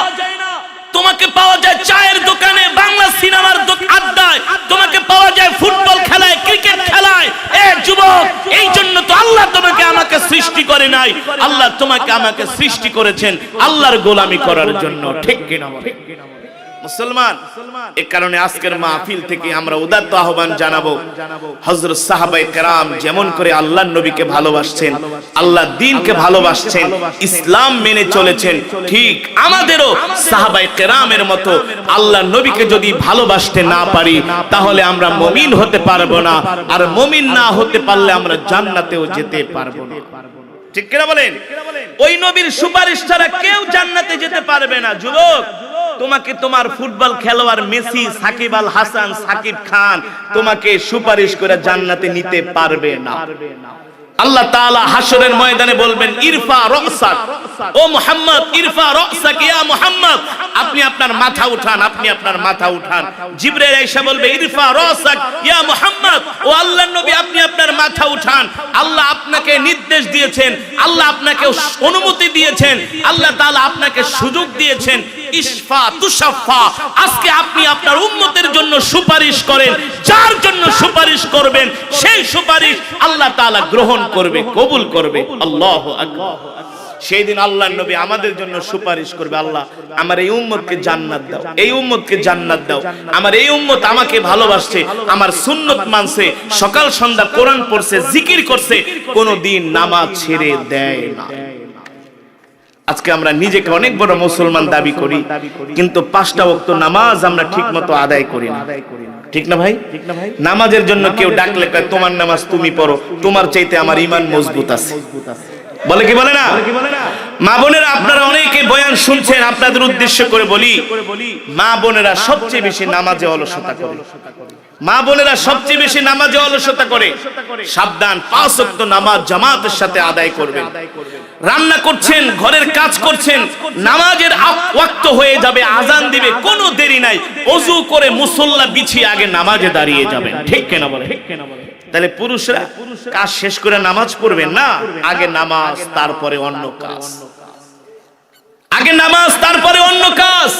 A: তোমাকে পাওয়া যায় চায়ের দোকানে, বাংলা সিনেমার আড্ডায়, তোমাকে পাওয়া যায় ফুটবল খেলায়, ক্রিকেট খেলায়। এ যুবক, এই জন্য তো আল্লাহ তোমাকে আমাকে সৃষ্টি করে নাই, আল্লাহ তোমাকে আমাকে সৃষ্টি করেছেন আল্লাহর গোলামি করার জন্য, ঠিক কিনা বলেন মুসলমান? এই কারণে আজকের মাহফিল থেকে আমরা উদাত্ত আহ্বান জানাবো, হযরত সাহাবায়ে কেরাম যেমন করে আল্লাহর নবীকে ভালোবাসছেন, আল্লাহর দ্বীনকে ভালোবাসছেন, ইসলাম মেনে চলেছেন, ঠিক আমাদেরও সাহাবায়ে কেরামের মতো আল্লাহর নবীকে যদি ভালোবাসতে না পারি তাহলে আমরা মুমিন হতে পারবো না, আর মুমিন না হতে পারলে আমরা জান্নাতেও যেতে পারবো না, ঠিক কিনা বলেন? ওই নবীর সুপারিশ ছাড়া কেউ জান্নাতে যেতে পারবে না। যুবক, তোমাকে তোমার ফুটবল খেলোয়াড় মেসি, সাকিব আল হাসান, সাকিব খান তোমাকে সুপারিশ করে জান্নাতে নিতে পারবে না। আল্লাহ তাআলা হাশরের ময়দানে বলবেন, ইরফা রাসাক, ও মুহাম্মদ, ইরফা রাসাক ইয়া মুহাম্মদ, আপনি আপনার মাথা উঠান, আপনি আপনার মাথা উঠান। জিবরাইল আয়েশা বলবে, ইরফা রাসাক ইয়া মুহাম্মদ, ও আল্লাহর নবী আপনি আপনার মাথা উঠান। আল্লাহ আপনাকে নির্দেশ দিয়েছেন, আল্লাহ আপনাকে অনুমতি দিয়েছেন, আল্লাহ তাআলা আপনাকে সুযোগ দিয়েছেন, ইশফা তুশাফা, আজকে আপনি আপনার উম্মতের জন্য সুপারিশ করেন, যার জন্য সুপারিশ করবেন সেই সুপারিশ আল্লাহ তাআলা গ্রহণ করবে, কবুল করবে। আল্লাহু আকবার। সেই দিন আল্লাহর নবী আমাদের জন্য সুপারিশ করবে, আল্লাহ আমার এই উম্মতকে জান্নাত দাও, এই উম্মতকে জান্নাত দাও, আমার এই উম্মত আমাকে ভালোবাসছে, আমার সুন্নত মানছে, সকাল সন্ধ্যা কোরআন পড়ছে, জিকির করছে, কোনদিন নামাজ ছেড়ে দেয় না। আজকে আমরা নিজেকে অনেক বড় মুসলমান দাবি করি, কিন্তু 5টা ওয়াক্ত নামাজ আমরা ঠিকমতো আদায় করি না, ঠিক না ভাই? নামাজের জন্য কেউ ডাকলে কয় তোমার নামাজ তুমি পড়ো, তোমার চাইতে আমার ঈমান মজবুত আছে, বলে কি বলে না? মা বোনেরা, আপনারা অনেকে বয়ান শুনছেন, আপনাদের উদ্দেশ্য করে বলি, মা বোনেরা সবচেয়ে বেশি নামাজে অলসতা করে, মা বোনেরা সবচেয়ে বেশি নামাজে অলসতা করে। সাবধান, 5 ওয়াক্ত নামাজ জামাতের সাথে আদায় করবেন। রান্না করছেন, ঘরের কাজ করছেন, নামাজের ওয়াক্ত হয়ে যাবে, আজান দিবে, কোনো দেরি নাই, ওযু করে মুসল্লা বিছিয়ে আগে নামাজে দাঁড়িয়ে যাবেন, ঠিক কিনা বলে? তাহলে পুরুষরা কাজ শেষ করে নামাজ পড়বেন না, আগে নামাজ তারপরে অন্য কাজ, আগে নামাজ তারপরে অন্য কাজ।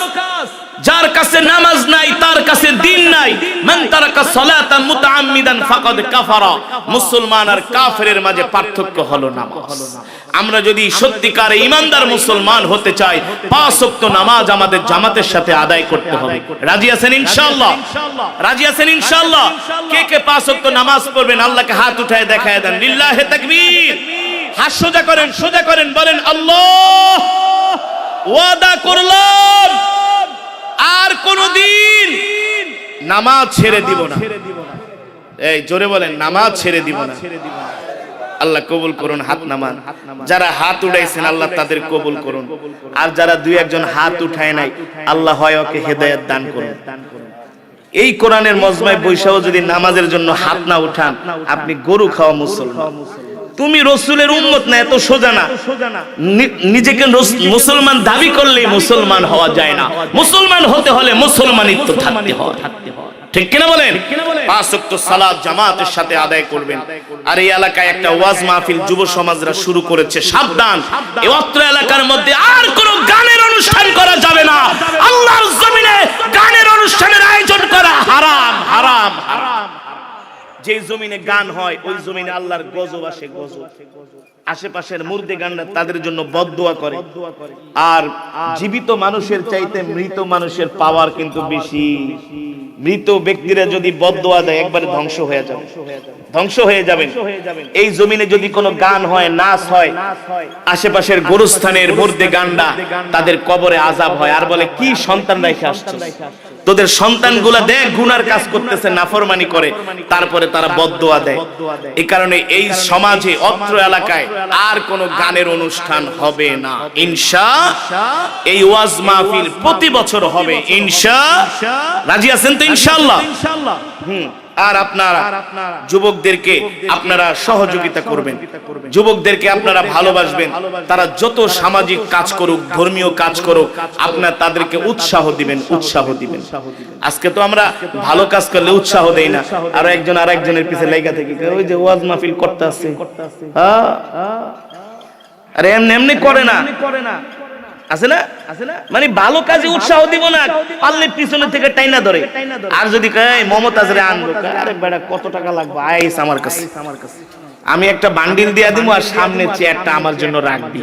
A: যার কাছে নামাজ নাই তার কাছে দ্বীন নাই। মান তারাকা সালাতান মুতাআম্মিদান ফাকাদ কাফারা। মুসলমান আর কাফেরের মাঝে পার্থক্য হলো নামাজ। আমরা যদি সত্যিকার ঈমানদার মুসলমান হতে চাই, 5 ওয়াক্ত নামাজ আমাদের জামাতের সাথে আদায় করতে হবে। রাজি আছেন ইনশাআল্লাহ? রাজি আছেন ইনশাআল্লাহ? কে কে 5 ওয়াক্ত নামাজ পড়বেন আল্লাহকে হাত উঠায় দেখায় দেন, লিল্লাহি তাকবীর। হাত সোজা করেন, সোজা করেন, বলেন আল্লাহ, ওয়াদা করলাম আর কোনদিন নামাজ ছেড়ে দিব না। এই জোরে বলেন, নামাজ ছেড়ে দিব না। আল্লাহ কবুল করুন, হাত নামান। যারা হাত উঠাইছেন আল্লাহ তাদের কবুল করুন, আর যারা 2-1 হাত উঠায় নাই আল্লাহ হয় ওকে হেদায়েত দান করুন। এই কোরআনের মজমায় বৈশাও যদি নামাজের জন্য হাত না উঠান, আপনি গরু খাওয়া মুসলমান। তুমি রাসূলের উম্মত না, এত সোজা না। নিজেকে মুসলমান দাবি করলে মুসলমান হওয়া যায় না। মুসলমান হতে হলে মুসলমানিত্ব থাকতে হয়। ঠিক কিনা বলেন? 5 ওয়াক্ত সালাত জামাতের সাথে আদায় করবেন। আর এই এলাকায় একটা ওয়াজ মাহফিল যুব সমাজরা শুরু করেছে, সাবধান, এই অত্র এলাকার মধ্যে আর কোনো গানের অনুষ্ঠান করা যাবে না। আল্লাহর জমিনে গানের অনুষ্ঠানের আয়োজন করা হারাম, হারাম, হারাম। যে জমিনে গান হয় ওই জমিনে আল্লাহর গজব আসে, গজব। আশেপাশের মুর্দে গানরা তাদের জন্য বদদোয়া করে। আর জীবিত মানুষের চাইতে মৃত মানুষের পাওয়ার কিন্তু বেশি। মৃত ব্যক্তিরা যদি বদদোয়া দেয় একবারে ধ্বংস হয়ে যাবে, ধ্বংস হয়ে যাবেন। এই জমিনে যদি কোনো গান হয়, নাচ হয়, আশেপাশের গোরস্থানের মুর্দে গানরা তাদের কবরে আযাব হয়। আর বলে কি সন্তান রেখে আসছিস, তোদের সন্তানগুলা দেখ গুনার কাজ করতেছে, নাফরমানি করে, তারপরে তারা বদদোয়া দেয়। এই কারণে এই সমাজে অত্র এলাকায় আর কোনো গানের অনুষ্ঠান হবে না ইনশাআল্লাহ। এই ওয়াজ মাহফিল প্রতি বছর হবে ইনশাআল্লাহ। রাজি আছেন তো ইনশাআল্লাহ? আর আপনারা যুবকদেরকে আপনারা সহযোগিতা করবেন, যুবকদেরকে আপনারা ভালোবাসবেন। তারা যত সামাজিক কাজ করুক, ধর্মীয় কাজ করুক, আপনারা তাদেরকে উৎসাহ দিবেন, উৎসাহ দিবেন। আজকে তো আমরা ভালো কাজ করলে উৎসাহ দেই না, আর একজন আর একজনের পিছে লেগে থাকি, ওই যে ওয়াজ মাহফিল করতে আছে, হ্যাঁ, আরে এমনি এমনি করে না, আছে না, মানে ভালো কাজে উৎসাহ দিব না, পারলে পিছনে থেকে টাইনা ধরে। আর যদি কয় মমতাজরে আনবো, আরে বেটা কত টাকা লাগবে, আইস আমার কাছে, আমি একটা বান্ডিল দিয়া দিব, আর সামনে চেয়ারটা আমার জন্য রাখবি।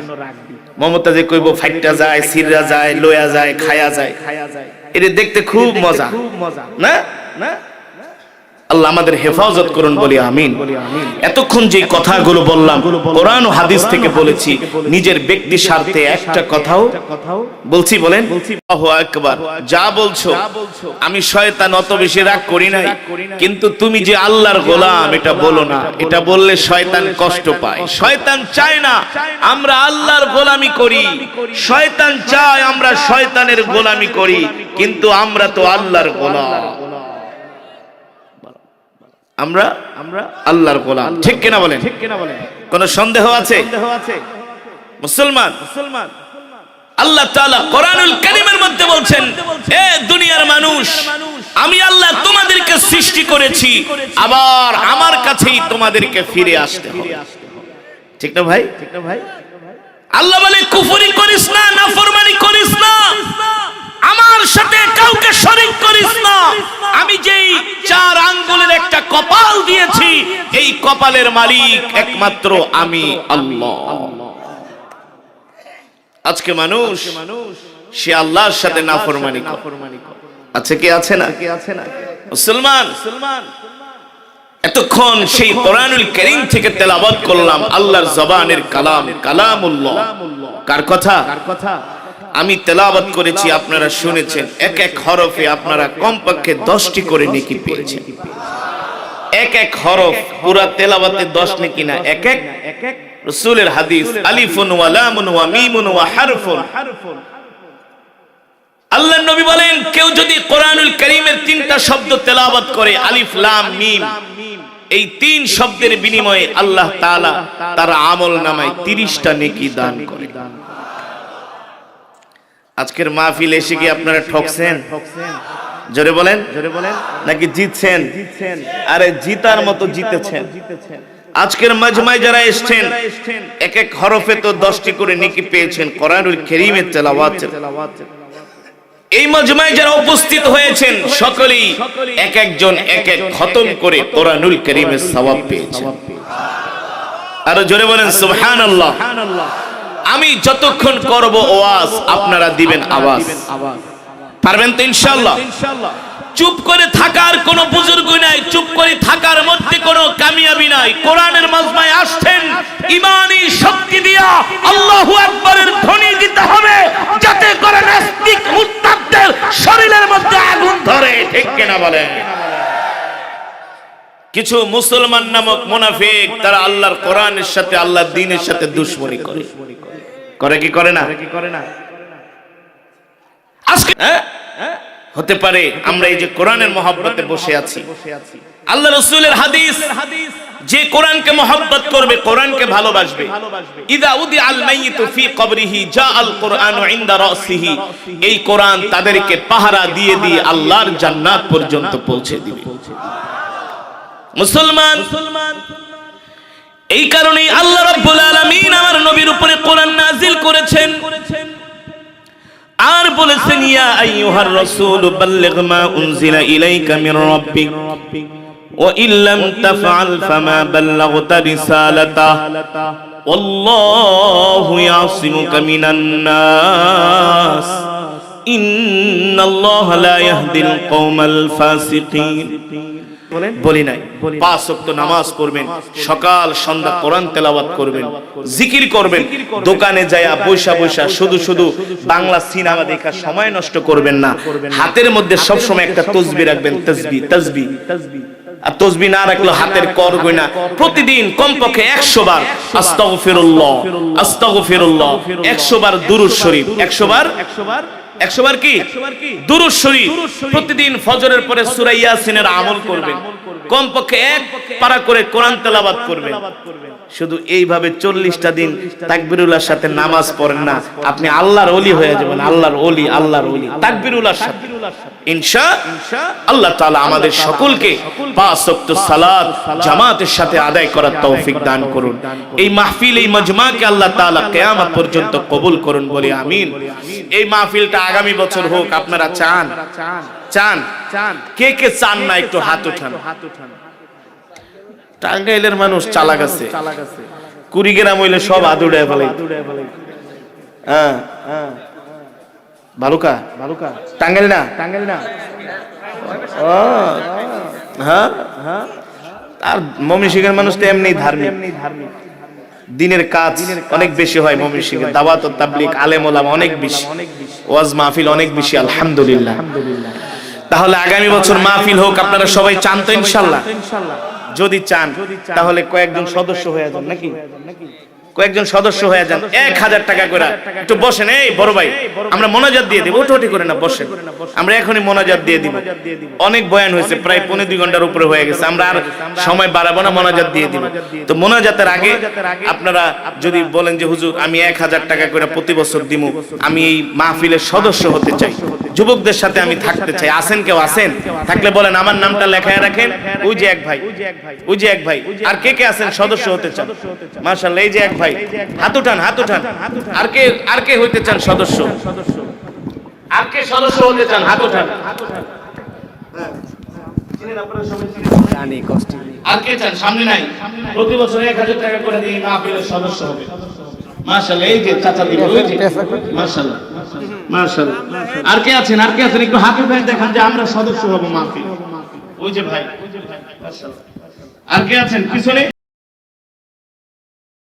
A: মমতাজে কইব ফাইটটা যায়, সিররা যায়, লয়া যায়, খায়া যায়, এটা দেখতে খুব মজা না? না, আল্লাহ আমাদের হেফাজত করুন, বলি আমিন। এতক্ষণ যে কথাগুলো বললাম কোরআন ও হাদিস থেকে বলেছি, নিজের ব্যক্তি স্বার্থে একটা কথাও বলছি, বলেন আল্লাহু আকবার। যা বলছো আমি শয়তান অত বেশি রাগ করি নাই, কিন্তু তুমি যে আল্লাহর গোলাম এটা বলো না, এটা বললে শয়তান কষ্ট পায়। শয়তান চায় না আমরা আল্লাহর গোলামি করি, শয়তান চায় আমরা শয়তানের গোলামি করি, কিন্তু আমরা তো আল্লাহর গোলাম, আমরা আল্লাহর গোলাম। ঠিক কিনা বলেন? কোন সন্দেহ আছে? মুসলমান, আল্লাহ তাআলা কোরআনুল কারীমের মধ্যে বলছেন, হে দুনিয়ার মানুষ, আমি আল্লাহ তোমাদেরকে সৃষ্টি করেছি, আবার আমার কাছেই তোমাদেরকে ফিরে আসতে হবে। ঠিক না ভাই? আল্লাহ বলে কুফরি করিস না, নাফরমানি করিস না, আমার সাথে কাউকে শরীক করিস না। আমি যেই 4 আঙ্গুলের একটা কপাল দিয়েছি, এই কপালের মালিক একমাত্র আমি আল্লাহ। আজকে মানুষ সে আল্লাহর সাথে নাফরমানি করে। আছে কি আছে না? মুসলমান, এতক্ষণ সেই কোরআনুল কারীম থেকে তেলাওয়াত করলাম, আল্লাহর জবানের কালাম, কালামুল্লাহ। কার কথা? আমি তেলাওয়াত করেছি, আপনারা শুনেছেন। এক এক হরফে আপনারা কমপক্ষে 10টি করে নেকি পেয়েছেন। এক এক হরফ, পুরা তেলাওয়াতে 10 নেকি না, এক এক রাসূলের হাদিস, আলিফুন ওয়া লামুন ওয়া মিমুন ওয়া হারফুন। আল্লাহর নবী বলেন, কেউ যদি কোরআনুল কারীমের 3টা শব্দ তেলাওয়াত করে, আলিফ লাম মিম, এই 3 শব্দের বিনিময়ে আল্লাহ তাআলা তার আমল নামায় 30টা নেকি দান করে। আজকের মাহফিল এসে কি আপনারা ঠকছেন? জোরে বলেন, নাকি জিতছেন? আরে জিতার মতো জিতেছেন। আজকের মাজমায় যারা এসেছেন, এক এক হরফে তো 10টি করে নেকি পেয়েছেন কোরআনুল কারীমের তেলাওয়াত। এই মাজমায় যারা উপস্থিত হয়েছেন, সকলেই এক একজন এক এক খতম করে কোরআনুল কারীমের সওয়াব পেয়েছেন। আর জোরে বলেন সুবহানাল্লাহ। আমি যতক্ষণ করব ওয়াজ, আপনারা দিবেন আওয়াজ। পারবেন তো ইনশাআল্লাহ? চুপ করে থাকার কোনো বুজুর্গ নাই, চুপ করে থাকার মধ্যে কোনো কামিয়াবি নাই। কোরআনের মাজমায় আসছেন, ঈমানি শক্তি দিয়া আল্লাহু আকবারের ধ্বনি দিতে হবে, যাতে করে নাস্তিক মুরতাদদের শরীরের মধ্যে আগুন ধরে। ঠিক কিনা বলেন? কিছু মুসলমান নামক মুনাফিক, তারা আল্লাহর কোরআনের সাথে, আল্লাহর দ্বীনের সাথে দুশমনি করে। করে কি করে না? আজকে হতে পারে আমরা এই যে কোরআনের মহব্বতে বসে আছি, আল্লাহ রাসূলের হাদিস যে কোরআনকে মহব্বত করবে, কোরআনকে ভালোবাসবে। ইযা উদিআল মাইয়িতু ফি কবরিহি জাআল কুরআনু ইনদা রাসিহি, এই কোরআন তাদেরকে পাহারা দিয়ে দিয়ে আল্লাহর জান্নাত পর্যন্ত পৌঁছে দিবে। মুসলমান, এই কারণেই আল্লাহ রাব্বুল আলামিন আমার নবীর উপরে কোরআন নাযিল করেছেন আর বলেছেন, ইয়া আইয়ুহার রাসূল বাল্লিগ মা উনজিলা ইলাইকা মির রাব্বিক ওয়া ইল্লাম তাফআল ফামা বাল্লাগতা রিসালাতাহ ওয়াল্লাহু ইয়াসিমুকা মিনান নাস ইন্নাল্লাহা লা ইয়াহদিল কওমাল ফাসিকিন। বলি নাই, 5 ওয়াক্ত নামাজ পড়বেন, সকাল সন্ধ্যা কোরআন তেলাওয়াত করবেন, জিকির করবেন, দোকানে যায়া বৈশা বৈশা শুধু শুধু বাংলা সিনেমা দেখা সময় নষ্ট করবেন না। হাতের মধ্যে সব সময় একটা তাসবিহ রাখবেন, তাসবিহ তাসবিহ। আর তাসবিহ না রাখলে হাতের কর গয়না প্রতিদিন কমপক্ষে 100 বার আস্তাগফিরুল্লাহ আস্তাগফিরুল্লাহ, 100 বার দুরূদ শরীফ, 100 বার কি দুরূদ শরীফ। প্রতিদিন ফজরের পরে সূরা ইয়াসিনের আমল করবেন, কমপক্ষে 1 পারা করে কোরআন তেলাওয়াত করবেন। শুধু এইভাবে 40টা দিন তাকবীরুল্লাহর সাথে নামাজ পড়েন না, আপনি আল্লাহর ওলি হয়ে যাবেন। আল্লাহর ওলি, আল্লাহর ওলি তাকবীরুল্লাহর সাথে ইনশাআল্লাহ তাআলা আমাদের সকলকে 5 ওয়াক্ত সালাত জামাতের সাথে আদায় করার তৌফিক দান করুন। এই মাহফিল, এই মজমাকে আল্লাহ তাআলা কিয়ামত পর্যন্ত কবুল করুন, বলি আমিন। এই মাহফিলটা আগামী বছর হোক, আপনারা চান? চান? কে কে চান না একটু হাত উঠান। টাঙ্গাইলের মানুষ চালাক আছে, কুড়িগ্রাম হইলে সব আদুড়ে ফেলে। হ্যাঁ, ভালুকা টাঙ্গাইল না? ও হ্যাঁ, আর ময়মনসিংহের মানুষ তো এমনি ধার্মিক, দিনের কাজ অনেক বেশি হয় ময়মনসিংহে, দাওয়াত ও তাবলীগ, আলেম ওলামা অনেক বেশি, ওয়াজ মাহফিল অনেক বেশি, আলহামদুলিল্লাহ। তাহলে আগামী বছর মাহফিল হোক, আপনারা সবাই চান তো ইনশাআল্লাহ? যদি চান তাহলে কয়েকজন সদস্য হয়ে যান, নাকি কয়েকজন সদস্য হয়ে যান, 1000 টাকা করে। একটু বসেন, এই বড় ভাই, আমরা মোনাজাত দিয়ে দেব, ওঠোটি করে না, বসেন, আমরা এখনই মোনাজাত দিয়ে দিব। অনেক বয়ান হয়েছে, প্রায় 1.5-2 ঘন্টার উপরে হয়ে গেছে, আমরা আর সময় বাড়াবো না, মোনাজাত দিয়ে দিব। তো মোনাজাতের আগে আপনারা যদি বলেন যে হুজুর আমি 1000 টাকা করে প্রতি বছর দিব, আমি এই মাহফিলের সদস্য হতে চাই, যুবকদের সাথে আমি থাকতে চাই, আসেন? কেউ আসেন? থাকলে বলেন, আমার নামটা লেখায় রাখেন। ওই যে এক ভাই, ওই যে এক ভাই। আর কে কে আছেন সদস্য হতে চান? মাশাআল্লাহ, এই যে এক ভাই, হাত উঠান, হাত উঠান। আর কে হইতে চান সদস্য? আর কে সদস্য হতে চান? হাত উঠান। আর কে চান? সামনে নাই? প্রতি বছর 1000 টাকা করে দিয়ে মাহফিলের সদস্য হবে। মাশাআল্লাহ, এই যে চাচা দিল, ওই যে মাশাআল্লাহ মাশাআল্লাহ। আর কে আছেন? আর কে আছেন? একটু হাত উঠান, দেখান যে আমরা সদস্য হব মাহফিল। ওই যে ভাই, মাশাআল্লাহ। আর কে আছেন পিছনে?